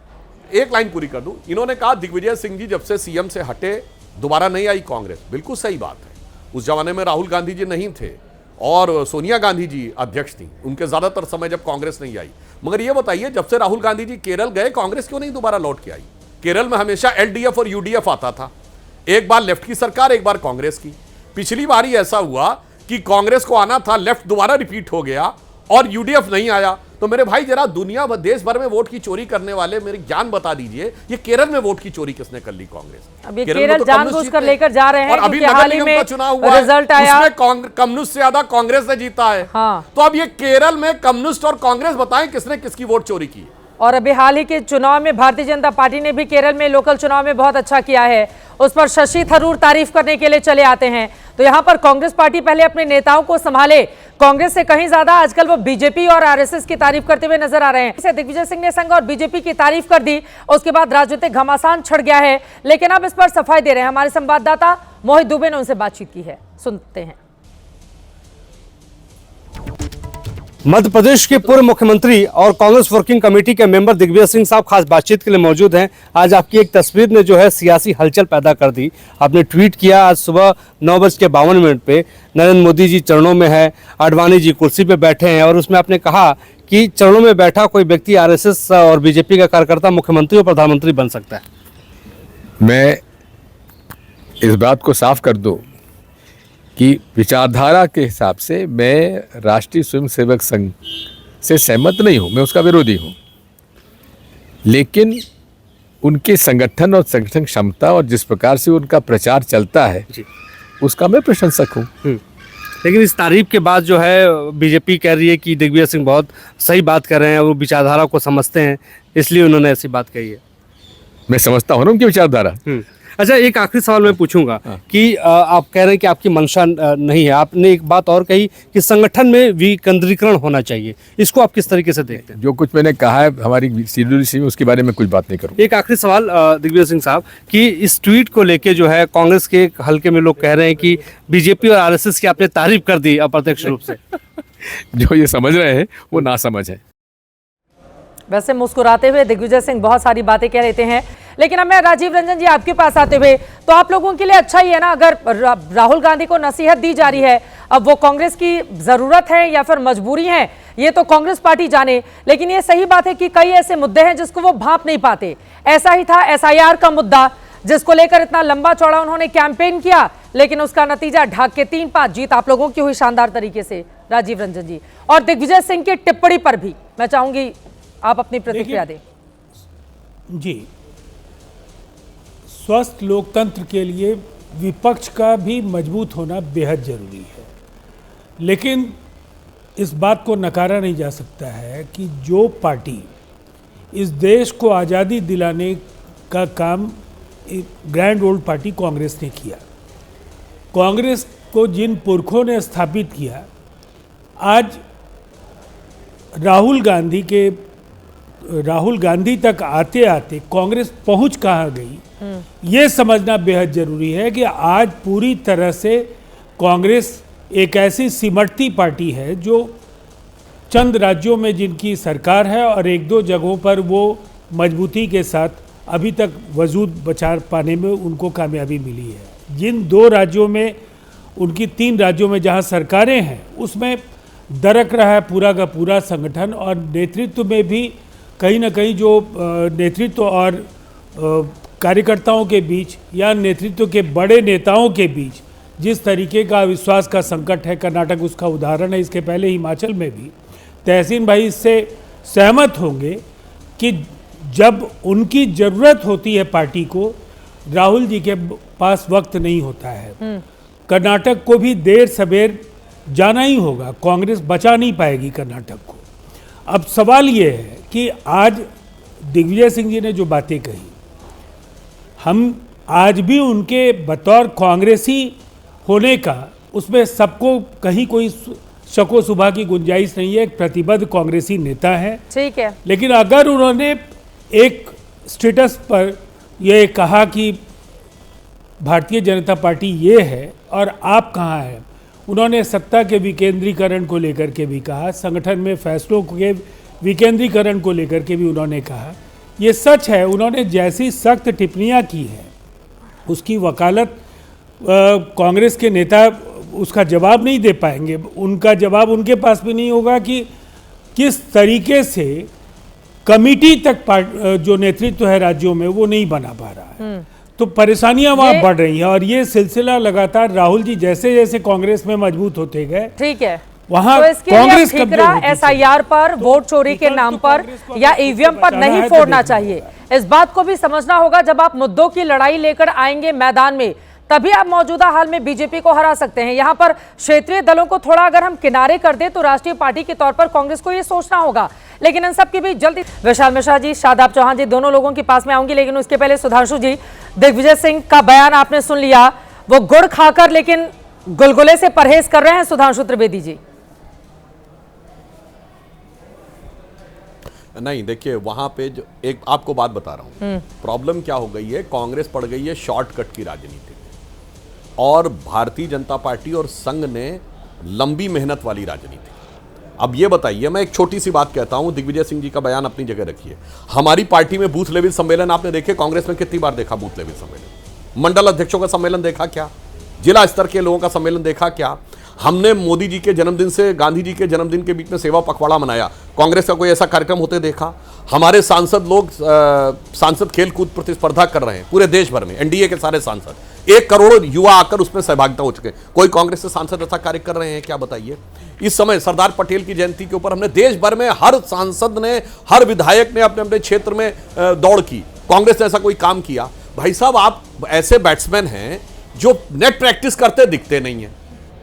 एक लाइन पूरी कर दूं। इन्होंने कहा दिग्विजय सिंह जी जब से सीएम से हटे दोबारा नहीं आई कांग्रेस। बिल्कुल सही बात है। उस जमाने में राहुल गांधी जी नहीं थे और सोनिया गांधी जी अध्यक्ष थी, उनके ज्यादातर समय जब कांग्रेस नहीं आई। मगर ये बताइए, जब से राहुल गांधी जी केरल गए, कांग्रेस क्यों नहीं दोबारा लौट के आई? केरल में हमेशा एलडीएफ और यूडीएफ आता था, एक बार लेफ्ट की सरकार, एक बार कांग्रेस की। पिछली बार ही ऐसा हुआ कि कांग्रेस को आना था, लेफ्ट दोबारा रिपीट हो गया और यूडीएफ नहीं आया। तो मेरे भाई जरा दुनिया भर, देश भर में वोट की चोरी करने वाले मेरे ज्ञान बता दीजिए, ये केरल में वोट की चोरी किसने कर ली? कांग्रेस। अब ये केरल जानबूझकर लेकर जा रहे हैं, और अभी हाल ही में चुनाव हुआ, रिजल्ट आया, उसमें कम्युनिस्ट से ज्यादा कांग्रेस ने जीता है। हाँ। तो अब ये केरल में कम्युनिस्ट और कांग्रेस बताएं किसने किसकी वोट चोरी की? और अभी हाल ही के चुनाव में भारतीय जनता पार्टी ने भी केरल में लोकल चुनाव में बहुत अच्छा किया है। उस पर शशि थरूर तारीफ करने के लिए चले आते हैं। तो यहाँ पर कांग्रेस पार्टी पहले अपने नेताओं को संभाले, कांग्रेस से कहीं ज्यादा आजकल वो बीजेपी और आरएसएस की तारीफ करते हुए नजर आ रहे हैं। इसे दिग्विजय सिंह ने संघ और बीजेपी की तारीफ कर दी, उसके बाद राजनीतिक घमासान छिड़ गया है। लेकिन अब इस पर सफाई दे रहे हैं हमारे संवाददाता मोहित दुबे ने उनसे बातचीत की है, सुनते हैं। मध्य प्रदेश के पूर्व मुख्यमंत्री और कांग्रेस वर्किंग कमेटी के मेंबर दिग्विजय सिंह साहब खास बातचीत के लिए मौजूद हैं। आज आपकी एक तस्वीर ने जो है सियासी हलचल पैदा कर दी। आपने ट्वीट किया आज सुबह 9:52 पे, नरेंद्र मोदी जी चरणों में है, आडवाणी जी कुर्सी पे बैठे हैं, और उसमें आपने कहा कि चरणों में बैठा कोई व्यक्ति आरएसएस और बीजेपी का कार्यकर्ता मुख्यमंत्री और प्रधानमंत्री बन सकता है। मैं इस बात को साफ कर दूं कि विचारधारा के हिसाब से मैं राष्ट्रीय स्वयंसेवक संघ से सहमत नहीं हूं, मैं उसका विरोधी हूं। लेकिन उनके संगठन और संगठन क्षमता और जिस प्रकार से उनका प्रचार चलता है उसका मैं प्रशंसक हूं। लेकिन इस तारीफ के बाद जो है बीजेपी कह रही है कि दिग्विजय सिंह बहुत सही बात कर रहे हैं, वो विचारधारा को समझते हैं, इसलिए उन्होंने ऐसी बात कही है। मैं समझता हूं ना उनकी विचारधारा। अच्छा, एक आखिरी सवाल मैं पूछूंगा कि आप कह रहे हैं कि आपकी मंशा नहीं है। आपने एक बात और कही कि संगठन में विकेंद्रीकरण होना चाहिए, इसको आप किस तरीके से देखते हैं? जो कुछ मैंने कहा है हमारी शेड्यूल में, उसके बारे में कुछ बात नहीं करूँ। एक आखिरी सवाल दिग्विजय सिंह साहब कि इस ट्वीट को लेके जो है कांग्रेस के हल्के में लोग कह रहे हैं कि बीजेपी और आरएसएस की आपने तारीफ कर दी अप्रत्यक्ष रूप से। जो ये समझ रहे हैं वो ना समझ है। वैसे मुस्कुराते हुए दिग्विजय सिंह बहुत सारी बातें कह रहे हैं, लेकिन अब मैं राजीव रंजन जी आपके पास आते हुए, तो आप लोगों के लिए अच्छा ही है ना अगर राहुल गांधी को नसीहत दी जा रही है। अब वो कांग्रेस की जरूरत है या फिर मजबूरी है, ये तो कांग्रेस पार्टी जाने। लेकिन ये सही बात है कि कई ऐसे मुद्दे हैं जिसको वो भांप नहीं पाते। ऐसा ही था एसआईआर का मुद्दा, जिसको लेकर इतना लंबा चौड़ा उन्होंने कैंपेन किया, लेकिन उसका नतीजा ढाक के 3-5 जीत आप लोगों की हुई शानदार तरीके से। राजीव रंजन जी, और दिग्विजय सिंह की टिप्पणी पर भी मैं चाहूंगी आप अपनी प्रतिक्रिया दें। जी, स्वस्थ लोकतंत्र के लिए विपक्ष का भी मजबूत होना बेहद जरूरी है, लेकिन इस बात को नकारा नहीं जा सकता है कि जो पार्टी इस देश को आज़ादी दिलाने का काम ग्रैंड ओल्ड पार्टी कांग्रेस ने किया, कांग्रेस को जिन पुरखों ने स्थापित किया, आज राहुल गांधी तक आते आते कांग्रेस पहुंच कहाँ गई, ये समझना बेहद जरूरी है कि आज पूरी तरह से कांग्रेस एक ऐसी सिमटती पार्टी है जो चंद राज्यों में जिनकी सरकार है और 1-2 जगहों पर वो मजबूती के साथ अभी तक वजूद बचा पाने में उनको कामयाबी मिली है। जिन 2 राज्यों में उनकी 3 राज्यों में जहां सरकारें हैं उसमें दरक रहा है पूरा का पूरा संगठन, और नेतृत्व में भी कहीं ना कहीं जो नेतृत्व और कार्यकर्ताओं के बीच या नेतृत्व के बड़े नेताओं के बीच जिस तरीके का विश्वास का संकट है, कर्नाटक उसका उदाहरण है, इसके पहले हिमाचल में भी। तहसीन भाई इससे सहमत होंगे कि जब उनकी ज़रूरत होती है पार्टी को, राहुल जी के पास वक्त नहीं होता है। कर्नाटक को भी देर सवेर जाना ही होगा, कांग्रेस बचा नहीं पाएगी कर्नाटक को। अब सवाल ये है कि आज दिग्विजय सिंह जी ने जो बातें कही, हम आज भी उनके बतौर कांग्रेसी होने का उसमें सबको कहीं कोई शको सुबह की गुंजाइश नहीं है। एक प्रतिबद्ध कांग्रेसी नेता है, ठीक है, लेकिन अगर उन्होंने एक स्टेटस पर यह कहा कि भारतीय जनता पार्टी ये है और आप कहाँ हैं, उन्होंने सत्ता के विकेंद्रीकरण को लेकर के भी कहा, संगठन में फैसलों के विकेंद्रीकरण को लेकर के भी उन्होंने कहा। ये सच है, उन्होंने जैसी सख्त टिप्पणियां की हैं उसकी वकालत कांग्रेस के नेता उसका जवाब नहीं दे पाएंगे। उनका जवाब उनके पास भी नहीं होगा कि किस तरीके से कमिटी तक जो नेतृत्व है राज्यों में वो नहीं बना पा रहा है। तो परेशानियां वहां बढ़ रही हैं और ये सिलसिला लगातार राहुल जी जैसे जैसे कांग्रेस में मजबूत होते गए, ठीक है, वहां तो इसके कांग्रेस लिए SIR पर, वोट चोरी के नाम पर या ईवीएम पर नहीं फोड़ना चाहिए। इस बात को भी समझना होगा, जब आप मुद्दों की लड़ाई लेकर आएंगे मैदान में तभी आप मौजूदा हाल में बीजेपी को हरा सकते हैं। यहां पर क्षेत्रीय दलों को थोड़ा अगर हम किनारे कर दें तो राष्ट्रीय पार्टी के तौर पर कांग्रेस को यह सोचना होगा। लेकिन इन सब के बीच जल्दी विशाल मिश्रा जी, शादाब चौहान जी, दोनों लोगों के पास में आऊंगी, लेकिन उसके पहले सुधांशु जी, दिग्विजय सिंह का बयान आपने सुन लिया, वो गुड़ खाकर लेकिन गुलगुले से परहेज कर रहे हैं। सुधांशु त्रिवेदी जी, नहीं देखिए, वहां पे जो एक आपको बात बता रहा हूं, प्रॉब्लम क्या हो गई है, कांग्रेस पड़ गई है शॉर्टकट की राजनीति और भारतीय जनता पार्टी और संघ ने लंबी मेहनत वाली राजनीति। अब ये बताइए, मैं एक छोटी सी बात कहता हूं, दिग्विजय सिंह जी का बयान अपनी जगह रखिए। हमारी पार्टी में बूथ लेवल सम्मेलन आपने देखे, कांग्रेस में कितनी बार देखा बूथ लेवल सम्मेलन? मंडल अध्यक्षों का सम्मेलन देखा क्या? जिला स्तर के लोगों का सम्मेलन देखा क्या? हमने मोदी जी के जन्मदिन से गांधी जी के जन्मदिन के बीच में सेवा पखवाड़ा मनाया, कांग्रेस का कोई ऐसा कार्यक्रम होते देखा? हमारे सांसद लोग सांसद खेल कूद प्रतिस्पर्धा कर रहे हैं पूरे देश भर में, एनडीए के सारे सांसद, 1 करोड़ युवा आकर उसमें सहभागिता हो चुके। कोई कांग्रेस के सांसद ऐसा कार्य कर रहे हैं क्या, बताइए? इस समय सरदार पटेल की जयंती के ऊपर हमने देश भर में हर सांसद ने, हर विधायक ने अपने अपने क्षेत्र में दौड़ की। कांग्रेस ने ऐसा कोई काम किया? भाई साहब, आप ऐसे बैट्समैन हैं जो नेट प्रैक्टिस करते दिखते नहीं है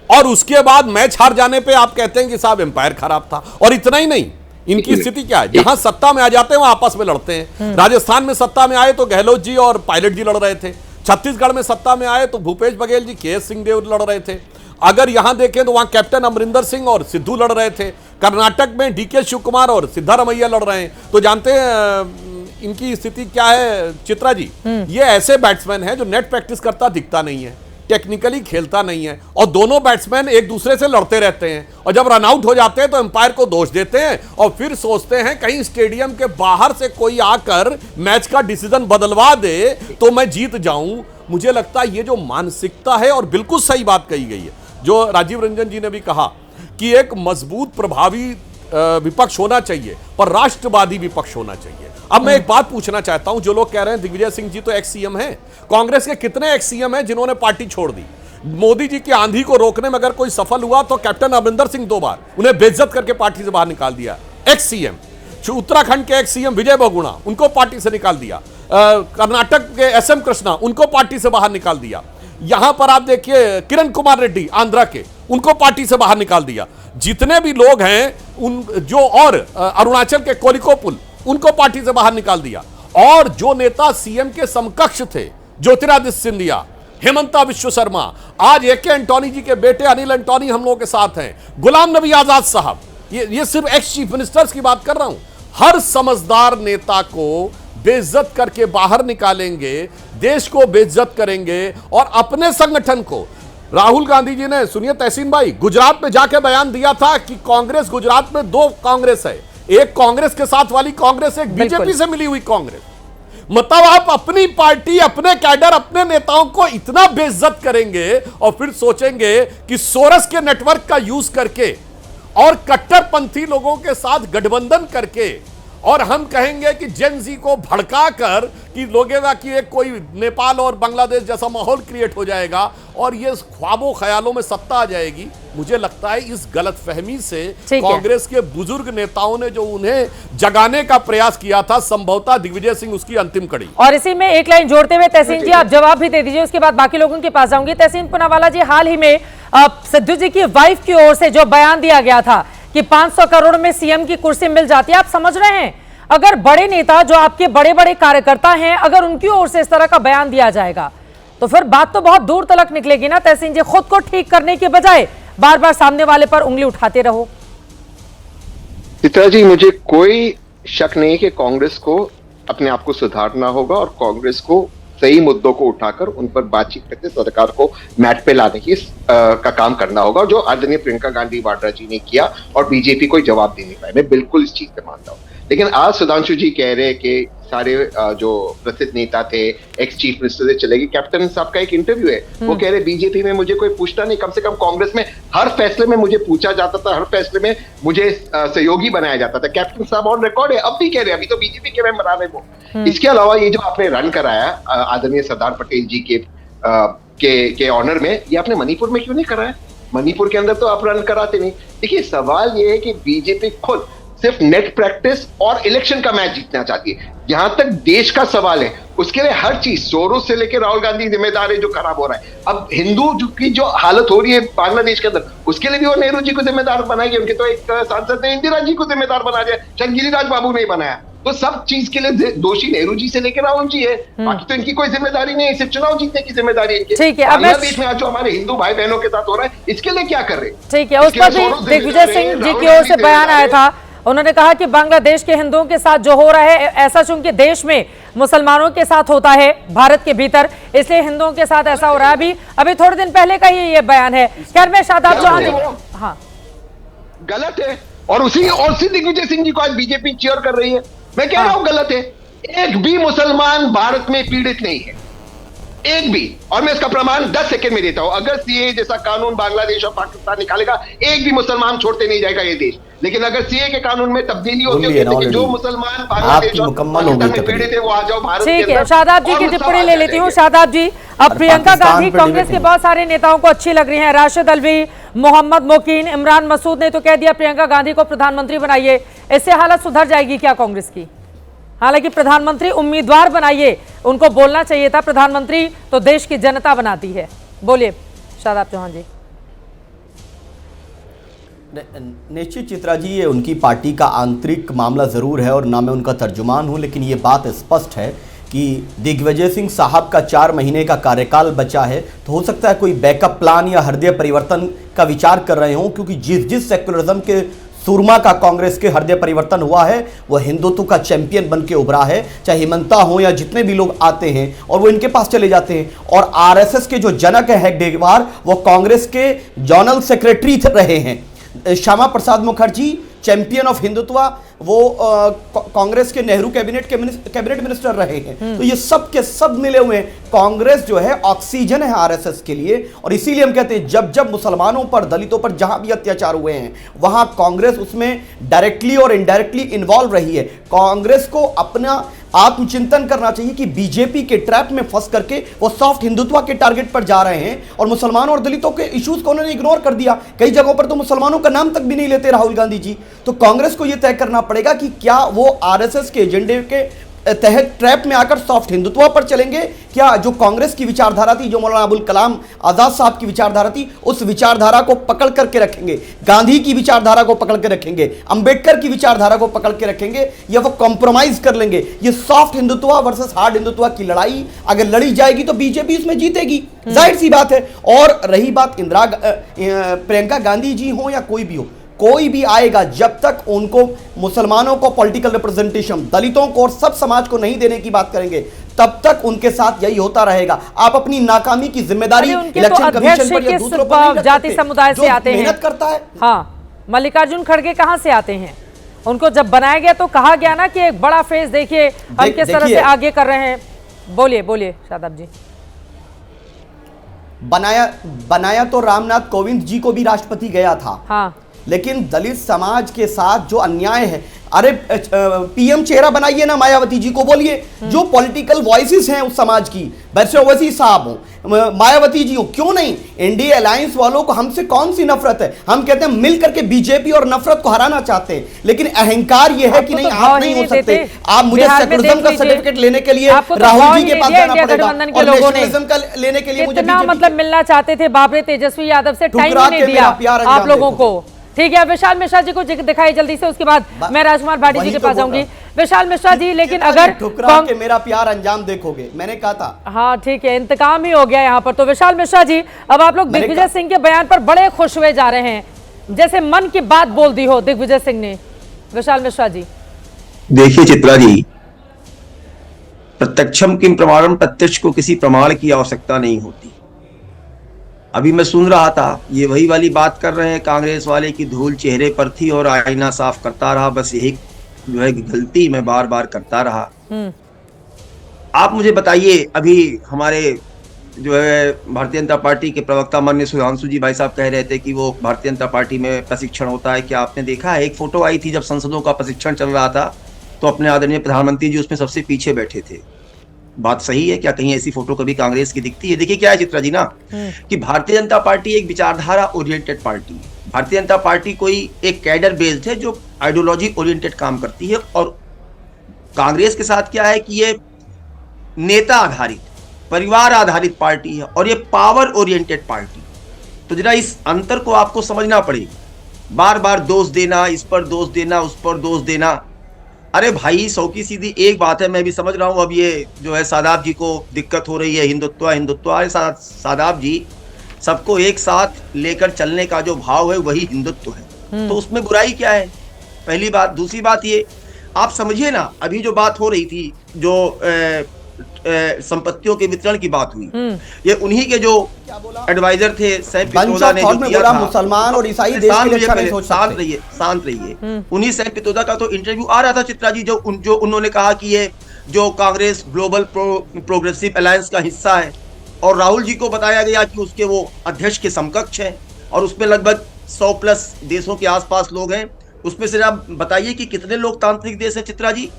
और उसके बाद मैच हार जाने पे आप कहते हैं कि साहब एम्पायर खराब था। और इतना ही नहीं, इनकी स्थिति क्या है, जहां सत्ता में आ जाते हैं वहां आपस में लड़ते हैं। राजस्थान में सत्ता में आए तो गहलोत जी और पायलट जी लड़ रहे थे, छत्तीसगढ़ में सत्ता में आए तो भूपेश बघेल जी, KS सिंहदेव लड़ रहे थे। अगर यहां देखें तो वहां कैप्टन अमरिंदर सिंह और सिद्धू लड़ रहे थे। कर्नाटक में DK शिव कुमार और सिद्धारमैया लड़ रहे हैं। तो जानते हैं इनकी स्थिति क्या है चित्रा जी? ये ऐसे बैट्समैन हैं जो नेट प्रैक्टिस करता दिखता नहीं है, टेक्निकली खेलता नहीं है और दोनों बैट्समैन एक दूसरे से लड़ते रहते हैं और जब रन आउट हो जाते हैं तो एम्पायर को दोष देते हैं और फिर सोचते हैं कहीं स्टेडियम के बाहर से कोई आकर मैच का डिसीजन बदलवा दे तो मैं जीत जाऊं। मुझे लगता है ये जो मानसिकता है, और बिल्कुल सही बात कही गई है जो राजीव रंजन जी ने भी कहा कि एक मजबूत प्रभावी विपक्ष होना चाहिए पर राष्ट्रवादी विपक्ष होना चाहिए। अब मैं एक बात पूछना चाहता हूं, जो लोग कह रहे हैं दिग्विजय सिंह जी तो एक्स सीएम हैं, कांग्रेस के कितने एक्स सीएम हैं जिन्होंने पार्टी छोड़ दी? मोदी जी की आंधी को रोकने में अगर कोई सफल हुआ तो कैप्टन अमरिंदर सिंह 2 बार, उन्हें बेइज्जत करके पार्टी से बाहर निकाल दिया। एक्स सीएम, उत्तराखंड के एक्स सीएम विजय बहुगुणा, उनको पार्टी से निकाल दिया। कर्नाटक के SM कृष्णा, उनको पार्टी से बाहर निकाल दिया। यहां पर आप देखिए किरण कुमार रेड्डी आंध्रा के, उनको पार्टी से बाहर निकाल दिया। जितने भी लोग हैं उन जो, और अरुणाचल के कोलिकोपुल, उनको पार्टी से बाहर निकाल दिया। और जो नेता सीएम के समकक्ष थे, ज्योतिरादित्य सिंधिया, हेमंता विश्व शर्मा, आज AK एंटोनी जी के बेटे अनिल एंटोनी हम लोगों के साथ हैं, गुलाम नबी आजाद साहब, ये सिर्फ एक्स चीफ मिनिस्टर्स की बात कर रहा हूं। हर समझदार नेता को बेइज्जत करके बाहर निकालेंगे, देश को बेइज्जत करेंगे और अपने संगठन को। राहुल गांधी जी ने, सुनिए तहसीन भाई, गुजरात में जाके बयान दिया था कि कांग्रेस, गुजरात में 2 कांग्रेस है, एक कांग्रेस के साथ वाली कांग्रेस, एक बीजेपी से मिली हुई कांग्रेस। मतलब आप अपनी पार्टी, अपने कैडर, अपने नेताओं को इतना बेइज्जत करेंगे और फिर सोचेंगे कि सोरस के नेटवर्क का यूज करके और कट्टरपंथी लोगों के साथ गठबंधन करके और हम कहेंगे कि जेन जी को भड़का कर कि लोगेगा कि एक कोई नेपाल और बांग्लादेश जैसा माहौल क्रिएट हो जाएगा और ये ख्वाबों ख्यालों में सत्ता आ जाएगी। मुझे लगता है इस गलतफहमी से कांग्रेस के बुजुर्ग नेताओं ने जो उन्हें जगाने का प्रयास किया था, संभवतः दिग्विजय सिंह उसकी अंतिम कड़ी। और इसी में एक लाइन जोड़ते हुए तहसीन जी आप जवाब भी दे दीजिए, उसके बाद बाकी लोगों के पास जाऊंगी। तहसीन पूनावाला जी, हाल ही में सिद्धू जी की वाइफ की ओर से जो बयान दिया गया था कि 500 करोड़ में सीएम की कुर्सी मिल जाती है, आप समझ रहे हैं अगर बड़े नेता जो आपके बड़े बड़े कार्यकर्ता हैं अगर उनकी ओर से इस तरह का बयान दिया जाएगा तो फिर बात तो बहुत दूर तक निकलेगी ना तहसीन जी। खुद को ठीक करने के बजाय बार बार सामने वाले पर उंगली उठाते रहो। चित्रा जी, मुझे कोई शक नहीं कि कांग्रेस को अपने आप को सुधारना होगा और कांग्रेस को सही मुद्दों को उठाकर उन पर बातचीत करके सरकार को मैट पे लाने की का काम करना होगा, जो आदरणीय प्रियंका गांधी वाड्रा जी ने किया और बीजेपी कोई जवाब दे नहीं पाए। मैं बिल्कुल इस चीज पे मानता हूँ। लेकिन आज सुधांशु जी कह रहे हैं कि सारे जो प्रसिद्ध नेता थे, एक्स चीफ मिनिस्टर से चले गए। कैप्टन साहब का एक इंटरव्यू है, वो कह रहे बीजेपी में मुझे कोई पूछता नहीं, कम से कम कांग्रेस में हर फैसले में मुझे पूछा जाता था, हर फैसले में मुझे सहयोगी बनाया जाता था। कैप्टन साहब ऑन रिकॉर्ड है, अब भी कह रहे हैं, अभी तो बीजेपी के मेंबर आ रहे वो। इसके अलावा ये जो आपने रन कराया आदरणीय सरदार पटेल जी के ऑनर में, ये आपने मणिपुर में क्यों नहीं कराया? मणिपुर के अंदर तो आप रन कराते नहीं। देखिए, सवाल ये है कि बीजेपी खुद सिर्फ नेट प्रैक्टिस और इलेक्शन का मैच जीतना चाहती है। जहां तक देश का सवाल है, उसके लिए हर चीज सोरोस से लेकर राहुल गांधी जिम्मेदार है जो खराब हो रहा है। अब हिंदू की जो हालत हो रही है बांग्लादेश के अंदर, उसके लिए भी वो नेहरू जी को जिम्मेदार बनाएंगे। उनके तो एक सांसद ने इंदिरा जी को जिम्मेदार बना दिया, शायद गिरिराज बाबू ने बनाया। तो सब चीज के लिए दोषी नेहरू जी से लेकर राहुल जी है, बाकी तो इनकी कोई जिम्मेदारी नहीं है। सिर्फ चुनाव जीतने की जिम्मेदारी है इनकी। ठीक है, बांग्लादेश में आज जो हमारे हिंदू भाई बहनों के साथ हो रहा है, इसके लिए क्या कर रहे हैं? ठीक है, उस पर भी दिग्विजय सिंह जी की ओर से बयान आया था। उन्होंने कहा कि बांग्लादेश के हिंदुओं के साथ जो हो रहा है ऐसा चूंकि देश में मुसलमानों के साथ होता है भारत के भीतर, इसलिए हिंदुओं के साथ ऐसा हो रहा है। अभी थोड़े दिन पहले का ही ये बयान है। खैर मैं शादाब जो हाँ गलत है, और उसी दिग्विजय सिंह जी को आज बीजेपी चीयर कर रही है। मैं कह रहा हूं गलत है। एक भी मुसलमान भारत में पीड़ित नहीं है, एक भी। और मैं इसका प्रमाण 10 सेकंड में देता हूं। अगर सीए जैसा कानून बांग्लादेश और पाकिस्तान निकालेगा, एक भी मुसलमान छोड़ते नहीं जाएगा ये देश। लेकिन अगर सीए के कानून में तब्दीली होती है कि जो मुसलमान बांग्लादेश और पाकिस्तान में पीड़ित है वो आ जाओ भारत के अंदर। ठीक है, शादाब जी की टिप्पणी ले लेती हूँ। शादाब जी, अब प्रियंका गांधी कांग्रेस के बहुत सारे नेताओं को अच्छी लग रही है। राशिद अलवी, मोहम्मद मोकीन, इमरान मसूद ने तो कह दिया प्रियंका गांधी को प्रधानमंत्री बनाइए। इससे हालत सुधर जाएगी क्या कांग्रेस की? हालांकि प्रधानमंत्री उम्मीदवार बनाइए, उनको बोलना चाहिए था प्रधानमंत्री तो देश की जनता बनाती है। बोलिए शादाब चौहान जी। निश्चित चित्रा जी, ये उनकी पार्टी का आंतरिक मामला ज़रूर है और ना मैं उनका तर्जुमान हूं, लेकिन ये बात स्पष्ट है कि दिग्विजय सिंह साहब का 4 महीने का कार्यकाल बचा है, तो हो सकता है कोई बैकअप प्लान या हृदय परिवर्तन का विचार कर रहे हों, क्योंकि जिस सेक्युलरिज्म के सूरमा का कांग्रेस के हृदय परिवर्तन हुआ है वह हिंदुत्व का चैंपियन बन के उभरा है। चाहे हिमंता हो या जितने भी लोग आते हैं और वो इनके पास चले जाते हैं। और आरएसएस के जो जनक है हेगडेवार, वो कांग्रेस के जनरल सेक्रेटरी रहे हैं। श्यामा प्रसाद मुखर्जी चैंपियन ऑफ हिंदुत्व, वो कांग्रेस के नेहरू कैबिनेट मिनिस्टर रहे हैं। तो ये सब के सब मिले हुए हैं। कांग्रेस जो है ऑक्सीजन है आरएसएस के लिए, और इसीलिए हम कहते हैं जब जब मुसलमानों पर, दलितों पर जहां भी अत्याचार हुए हैं वहां कांग्रेस उसमें डायरेक्टली और इनडायरेक्टली इन्वॉल्व रही है। कांग्रेस को अपना आत्मचिंतन करना चाहिए कि बीजेपी के ट्रैप में फंस करके वो सॉफ्ट हिंदुत्व के टारगेट पर जा रहे हैं और मुसलमानों और दलितों के इश्यूज को उन्होंने इग्नोर कर दिया। कई जगहों पर तो मुसलमानों का नाम तक भी नहीं लेते राहुल गांधी जी। तो कांग्रेस को यह तय करना पड़ेगा कि क्या वो आरएसएस के एजेंडे के तहत ट्रैप में आकर सॉफ्ट हिंदुत्व पर चलेंगे, क्या जो कांग्रेस की विचारधारा थी, जो मौलाना अबुल कलाम आजाद साहब की विचारधारा थी, उस विचारधारा को पकड़ करके रखेंगे, गांधी की विचारधारा को पकड़ के रखेंगे, अंबेडकर की विचारधारा को पकड़ के रखेंगे, या वो कॉम्प्रोमाइज कर लेंगे? ये soft Hindutva versus hard Hindutva की लड़ाई अगर लड़ी जाएगी तो बीजेपी उसमें जीतेगी, जाहिर सी बात है। और रही बात प्रियंका गांधी जी हो या कोई भी हो, कोई भी आएगा, जब तक उनको मुसलमानों को पॉलिटिकल रिप्रेजेंटेशन, दलितों को और सब समाज को नहीं देने की बात करेंगे, तब तक उनके साथ यही होता रहेगा। आप अपनी नाकामी की जिम्मेदारी इलेक्शन कमीशन पर या दूसरों पर नहीं जाति समुदाय से आते हैं, मेहनत करता है। हाँ, मल्लिकार्जुन खड़गे कहां से आते हैं उनको जब बनाया गया तो कहा गया ना कि एक बड़ा फेस देखिए हम किस तरह से आगे कर रहे हैं। बोलिए बोलिए शादाब जी। बनाया तो रामनाथ कोविंद जी को भी राष्ट्रपति गया था। हाँ। लेकिन दलित समाज के साथ जो अन्याय है, अरे पीएम चेहरा बनाइए ना, मायावती जी को बोलिए, जो पॉलिटिकल वॉइसेस हैं उस समाज की, वैसे ओवैसी साहब हो, मायावती जी हो, क्यों नहीं? एनडीए अलायंस वालों को हमसे कौन सी नफरत है? हम कहते हैं मिल करके बीजेपी और नफरत को हराना चाहते हैं, लेकिन अहंकार यह है कि नहीं, आप नहीं हो सकते। आप मुझे सेकुलरिज्म का सर्टिफिकेट लेने के लिए राहुल जी के पास जाना पड़ेगा, और नेशनलिज्म का लेने के लिए मुझे मतलब मिलना चाहते थे बाप रे, तेजस्वी यादव से टाइम ही नहीं दिया आप लोगों को। ठीक है, विशाल मिश्रा जी को दिखाई जल्दी से, उसके बाद मैं राजकुमार भाटी जी के पास जाऊंगी। विशाल मिश्रा जी, लेकिन अगर ठुकरा के मेरा प्यार अंजाम देखोगे, मैंने कहा था। हाँ ठीक है, इंतकाम ही हो गया यहाँ पर। तो विशाल मिश्रा जी, अब आप लोग दिग्विजय सिंह के बयान पर बड़े खुश हुए जा रहे हैं, जैसे मन की बात बोल दी हो दिग्विजय सिंह ने। विशाल मिश्रा जी देखिए चित्रा जी, प्रत्यक्षम किम प्रमाणम, प्रत्यक्ष को किसी प्रमाण की आवश्यकता नहीं होती। अभी मैं सुन रहा था, ये वही वाली बात कर रहे हैं कांग्रेस वाले की धूल चेहरे पर थी और आईना साफ करता रहा, बस यही जो है गलती मैं बार बार करता रहा। आप मुझे बताइए, अभी हमारे जो है भारतीय जनता पार्टी के प्रवक्ता माननीय सुधांशु जी भाई साहब कह रहे थे कि वो भारतीय जनता पार्टी में प्रशिक्षण होता है, क्या आपने देखा है? एक फोटो आई थी जब संसदों का प्रशिक्षण चल रहा था, तो अपने आदरणीय प्रधानमंत्री जी उसमें सबसे पीछे बैठे थे। बात सही है क्या? कहीं ऐसी फोटो कभी कांग्रेस की दिखती है? देखिए क्या है चित्रा जी ना, कि भारतीय जनता पार्टी एक विचारधारा ओरिएंटेड पार्टी है। भारतीय जनता पार्टी कोई एक कैडर बेस्ड है जो आइडियोलॉजी ओरिएंटेड काम करती है, और कांग्रेस के साथ क्या है कि ये नेता आधारित, परिवार आधारित पार्टी है, और ये पावर ओरिएंटेड पार्टी। तो जरा इस अंतर को आपको समझना पड़ेगा। बार बार दोष देना, इस पर दोष देना, उस पर दोष देना, अरे भाई सौ की सीधी एक बात है, मैं भी समझ रहा हूं अब ये जो है सादाब जी को दिक्कत हो रही है, हिंदुत्व हिंदुत्व। अरे सादाब जी, सबको एक साथ लेकर चलने का जो भाव है वही हिंदुत्व है, तो उसमें बुराई क्या है? पहली बात। दूसरी बात ये, आप समझिए ना, अभी जो बात हो रही थी, जो संपत्तियों के वितरण की बात हुई, ये उन्हीं के जो एडवाइजर थे सैम पित्रोदा ने जो किया था, मुसलमान और ईसाई देश के लिए अच्छा नहीं सोच सकते। शांत रहिए। उन्हीं सैम पित्रोदा का तो इंटरव्यू आ रहा था चित्रा जी, जो उन्होंने कहा कि ये जो कांग्रेस ग्लोबल प्रोग्रेसिव अलायंस का हिस्सा है, और राहुल जी को बताया गया कि उसके वो अध्यक्ष के समकक्ष हैं, और उसमें लगभग 100+ देशों के आसपास लोग हैं। उसमें से आप बताइए कि कितने लोकतांत्रिक देश हैं चित्रा जी?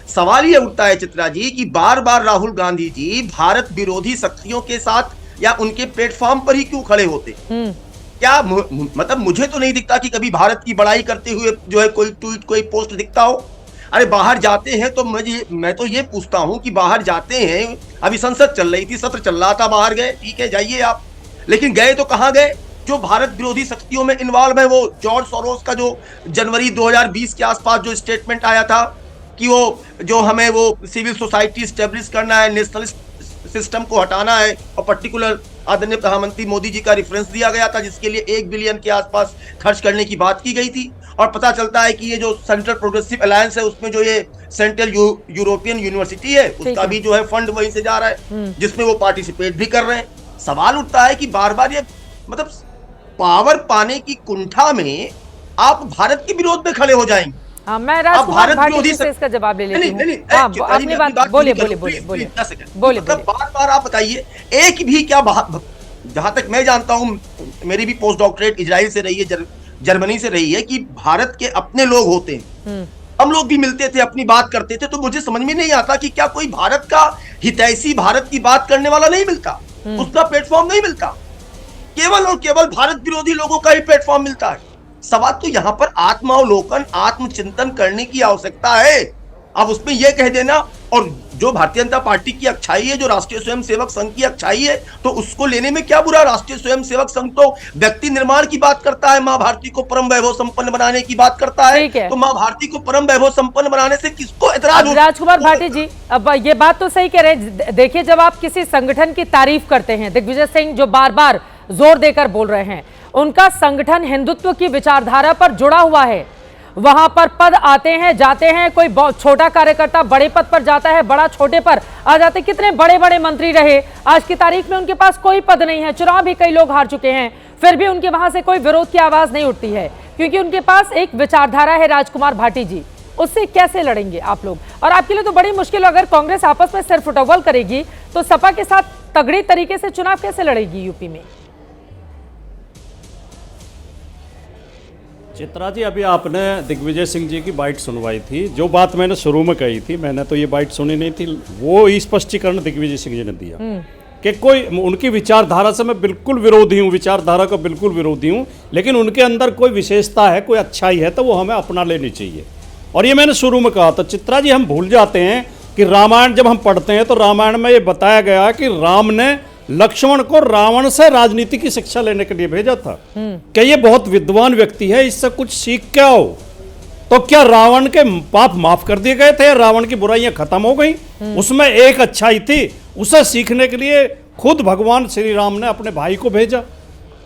सवाल ये उठता है चित्रा जी कि बार बार राहुल गांधी जी भारत विरोधी शक्तियों के साथ या उनके प्लेटफॉर्म पर ही क्यों खड़े होते? क्या मतलब मुझे तो नहीं दिखता कि कभी भारत की बड़ाई करते हुए जो है कोई ट्वीट, कोई पोस्ट दिखता हो। अरे बाहर जाते हैं तो मैं तो ये पूछता हूं कि बाहर जाते हैं, अभी संसद चल रही थी, सत्र चल रहा था, बाहर गए, ठीक है जाइए आप, लेकिन गए तो कहां गए? जो भारत विरोधी शक्तियों में इन्वॉल्व है, वो जॉर्ज सोरोस का जो जनवरी 2020 के आसपास जो स्टेटमेंट आया था कि वो जो हमें वो सिविल सोसाइटी स्टेब्लिश करना है, नेशनलिस्ट सिस्टम को हटाना है, और पर्टिकुलर आदरणीय प्रधानमंत्री मोदी जी का रेफरेंस दिया गया था, जिसके लिए 1 बिलियन के आसपास खर्च करने की बात की गई थी। और पता चलता है कि ये जो सेंट्रल प्रोग्रेसिव अलायंस है, उसमें जो ये सेंट्रल यूरोपियन यूनिवर्सिटी है, उसका भी जो है फंड वहीं से जा रहा है, जिसमें वो पार्टिसिपेट भी कर रहे हैं। सवाल उठता है कि बार बार ये मतलब पावर पाने की कुंठा में आप भारत के विरोध में खड़े हो जाएंगे। हाँ, मैं राजकुमार भाटी से इसका जवाब ले लेती हूं। अपनी बात बोलिए। बार बार आप बताइए, एक भी क्या, जहां तक मैं जानता हूं, मेरी भी पोस्ट डॉक्टरेट इजराइल से रही है, जर्मनी से रही है, कि भारत के अपने लोग होते हैं, हम लोग भी मिलते थे, अपनी बात करते थे, तो मुझे समझ में नहीं आता कि क्या कोई भारत का हितैषी, भारत की बात करने वाला नहीं मिलता, उसका प्लेटफॉर्म नहीं मिलता, केवल और केवल भारत विरोधी लोगों का ही प्लेटफॉर्म मिलता है। सवाल तो यहाँ पर आत्मावलोकन, आत्मचिंतन करने की आवश्यकता है। अब उसमें यह कह देना, और जो भारतीय जनता पार्टी की अच्छाई है, जो राष्ट्रीय स्वयंसेवक संघ की अच्छाई है, तो उसको लेने में क्या बुरा? राष्ट्रीय स्वयंसेवक संघ तो व्यक्ति निर्माण की बात करता है, माँ भारती को परम वैभव संपन्न बनाने की बात करता है, तो माँ भारती को परम वैभव संपन्न बनाने से किसको एतराज? राजकुमार भाटी जी, अब ये बात तो सही कह रहे हैं। देखिए, जब आप किसी संगठन की तारीफ करते हैं, दिग्विजय सिंह जो बार बार जोर देकर बोल रहे हैं, उनका संगठन हिंदुत्व की विचारधारा पर जुड़ा हुआ है, वहां पर पद आते हैं जाते हैं, कोई छोटा कार्यकर्ता बड़े पद पर जाता है, बड़ा छोटे पर आ जाते। कितने बड़े बड़े मंत्री रहे, आज की तारीख में उनके पास कोई पद नहीं है, चुनाव भी कई लोग हार चुके हैं, फिर भी उनके वहां से कोई विरोध की आवाज नहीं उठती है। क्योंकि उनके पास एक विचारधारा है राजकुमार भाटी जी, उससे कैसे लड़ेंगे आप लोग? और आपके लिए तो बड़ी मुश्किल है, अगर कांग्रेस आपस में सिर फुटबॉल करेगी तो सपा के साथ तगड़ी तरीके से चुनाव कैसे लड़ेगी यूपी में? चित्रा जी, अभी आपने दिग्विजय सिंह जी की बाइट सुनवाई थी। जो बात मैंने शुरू में कही थी, मैंने तो ये बाइट सुनी नहीं थी, वो स्पष्टीकरण दिग्विजय सिंह जी ने दिया कि कोई उनकी विचारधारा से मैं बिल्कुल विरोधी हूँ, विचारधारा का बिल्कुल विरोधी हूँ, लेकिन उनके अंदर कोई विशेषता है, कोई अच्छाई है तो वो हमें अपना लेनी चाहिए। और ये मैंने शुरू में कहा था। चित्रा जी, हम भूल जाते हैं कि रामायण जब हम पढ़ते हैं तो रामायण में ये बताया गया कि राम ने लक्ष्मण को रावण से राजनीति की शिक्षा लेने के लिए भेजा था कि ये बहुत विद्वान व्यक्ति है, इससे कुछ सीख के आओ। तो क्या रावण के पाप माफ कर दिए गए थे? रावण की बुराइयां खत्म हो गई? उसमें एक अच्छाई थी, उसे सीखने के लिए खुद भगवान श्री राम ने अपने भाई को भेजा।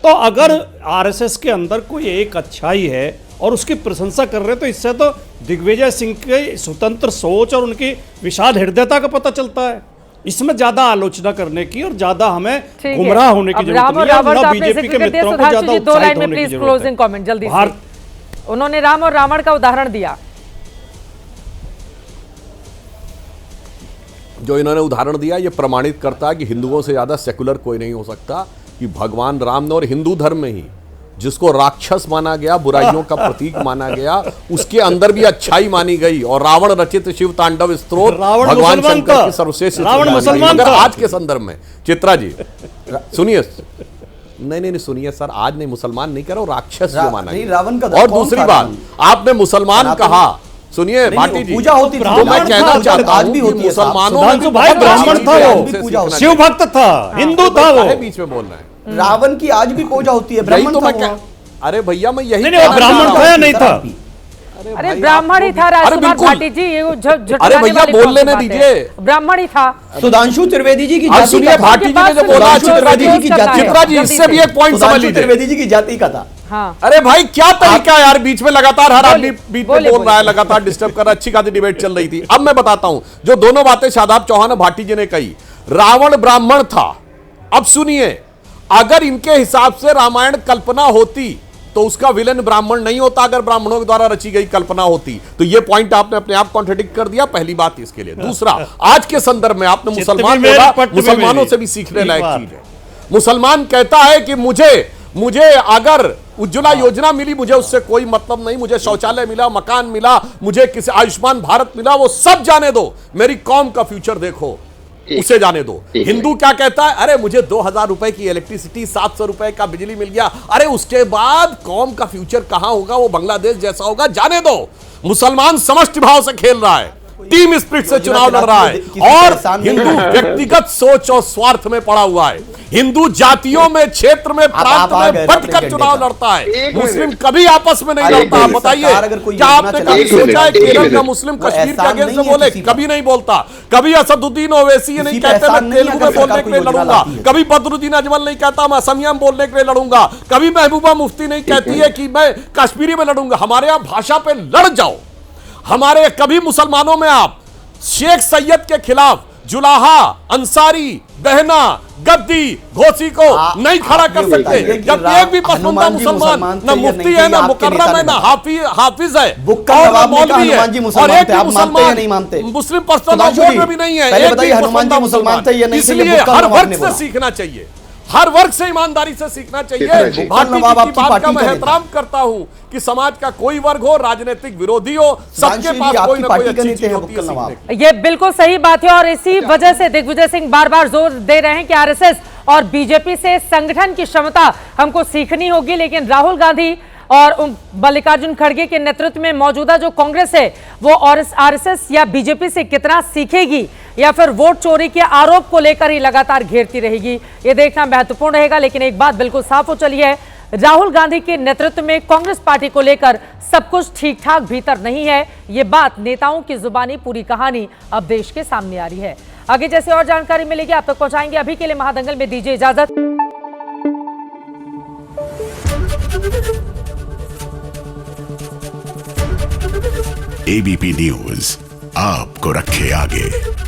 तो अगर आरएसएस के अंदर कोई एक अच्छाई है और उसकी प्रशंसा कर रहे, तो इससे तो दिग्विजय सिंह की स्वतंत्र सोच और उनकी विशाल हृदयता का पता चलता है। इसमें ज्यादा आलोचना करने की और ज्यादा हमें गुमराह होने की जरूरत नहीं है। ना बीजेपी के मित्रों को ज्यादा उत्साहित होने की जरूरत है। कमेंट जल्दी से। उन्होंने राम और रावण का उदाहरण दिया। जो इन्होंने उदाहरण दिया ये प्रमाणित करता है कि हिंदुओं से ज्यादा सेकुलर कोई नहीं हो सकता। कि भगवान राम ने, और हिंदू धर्म में ही जिसको राक्षस माना गया, बुराइयों का प्रतीक माना गया, उसके अंदर भी अच्छाई मानी गई। और रावण रचित शिव तांडव स्तोत्र भगवान शंकर की सर्वश्रेष्ठ रावण मुसलमान था। आज के संदर्भ में चित्रा जी सुनिए, नहीं सुनिए सर, आज नहीं, मुसलमान नहीं करो, राक्षस जो माना गया। और दूसरी बात, आपने मुसलमान कहा, सुनिए भाटी जी, पूजा होती तो मैं कहना चाहता आज भी हूं कि होती है। मुसलमानों में भाई ब्राह्मण था वो, शिव भक्त था, हिंदू था वो, बीच में बोल रहे हैं। रावण की आज भी पूजा होती है, ब्राह्मण था। अरे भैया मैं यही ब्राह्मण था या नहीं था? अरे ब्राह्मण ही था राजकुमार भाटी जी, ये अरे भैया बोल लेने दीजिए, ब्राह्मण ही था। सुधांशु त्रिवेदी जी की सुनिए, भाटी जी ने जो बोला, चित्रा जी इससे भी एक पॉइंट समझ लीजिए, त्रिवेदी जी की जाति का था। हाँ। अरे भाई क्या तरीका है यार, बीच में लगातार हर आदमी बीच में बोल रहा है, लगातार डिस्टर्ब कर रहा है। अच्छी खासी डिबेट चल रही थी। अब मैं बताता हूं जो दोनों बातें शादाब चौहान और भाटी जी ने कही। रावण ब्राह्मण था। अब सुनिए, अगर इनके हिसाब से रामायण कल्पना होती तो उसका विलेन ब्राह्मण नहीं होता। अगर ब्राह्मणों के द्वारा रची गई कल्पना होती तो ये पॉइंट आपने अपने आप कॉन्ट्रडिक्ट कर दिया। पहली बात इसके लिए। दूसरा, आज के संदर्भ में आपने मुसलमान बोला, मुसलमानों से भी सीखने लायक चीज है। मुसलमान कहता है कि मुझे अगर उज्ज्वला योजना मिली, मुझे उससे कोई मतलब नहीं, मुझे शौचालय मिला, मकान मिला, मुझे किसी आयुष्मान भारत मिला, वो सब जाने दो, मेरी कौम का फ्यूचर देखो, उसे जाने दो। हिंदू क्या कहता है? अरे मुझे 2000 रुपए की इलेक्ट्रिसिटी, 700 रुपए का बिजली मिल गया, अरे उसके बाद कौम का फ्यूचर कहां होगा, वो बांग्लादेश जैसा होगा, जाने दो। मुसलमान समष्टि भाव से खेल रहा है, टीम स्पिरिट से चुनाव लड़ रहा है। और हिंदू व्यक्तिगत सोच और स्वार्थ में पड़ा हुआ है। हिंदू जातियों में, क्षेत्र में, प्रांत में बंटकर चुनाव लड़ता है। मुस्लिम कभी आपस में नहीं लड़ता। बताइए, क्या आपने कभी सोचा है केरल का मुस्लिम कश्मीर के अगेंस्ट में बोले? कभी नहीं बोलता। कभी असदुद्दीन ओवैसी ये नहीं कहते मैं तेलुगु में बोलने के लिए लड़ूंगा। कभी बदरुद्दीन अजमल नहीं कहता मैं असमिया में बोलने के लिए लड़ूंगा। कभी महबूबा मुफ्ती नहीं कहती है कि मैं कश्मीरी में लड़ूंगा। हमारे यहां भाषा पे लड़ जाओ। हमारे कभी मुसलमानों में आप शेख सैयद के खिलाफ जुलाहा, अंसारी, बहना, गद्दी, घोसी को नहीं खड़ा कर सकते। जब एक भी पसंदीदा मुसलमान न मुफ्ती है, ना मुकर्रम है, ना हाफिज है, और मौलवी है, और एक भी मुसलमान मुस्लिम पर्सनल बोर्ड में भी नहीं है, एक भी पसंदीदा मुसलमान। इसलिए हर वर्ग से सीखना चाहिए, हर वर्ग से ईमानदारी से सीखना चाहिए। भाटी जी की बात का मैं एहतराम करता हूं कि समाज का कोई वर्ग हो, राजनीतिक विरोधी हो, सबके पास कोई ना कोई अच्छी चीज होती है। ये बिल्कुल सही बात है और इसी वजह से दिग्विजय सिंह बार बार जोर दे रहे हैं कि आरएसएस और बीजेपी से संगठन की क्षमता हमको सीखनी होगी। लेकिन राहुल गांधी और मल्लिकार्जुन खड़गे के नेतृत्व में मौजूदा जो कांग्रेस है वो आरएसएस या बीजेपी से कितना सीखेगी या फिर वोट चोरी के आरोप को लेकर ही लगातार घेरती रहेगी, ये देखना महत्वपूर्ण रहेगा। लेकिन एक बात बिल्कुल साफ हो चली है, राहुल गांधी के नेतृत्व में कांग्रेस पार्टी को लेकर सब कुछ ठीक ठाक भीतर नहीं है। ये बात नेताओं की जुबानी पूरी कहानी अब देश के सामने आ रही है। आगे जैसे और जानकारी मिलेगी आप तक पहुंचाएंगे। अभी के लिए महादंगल में दीजिए इजाजत। एबीपी न्यूज आपको रखे आगे।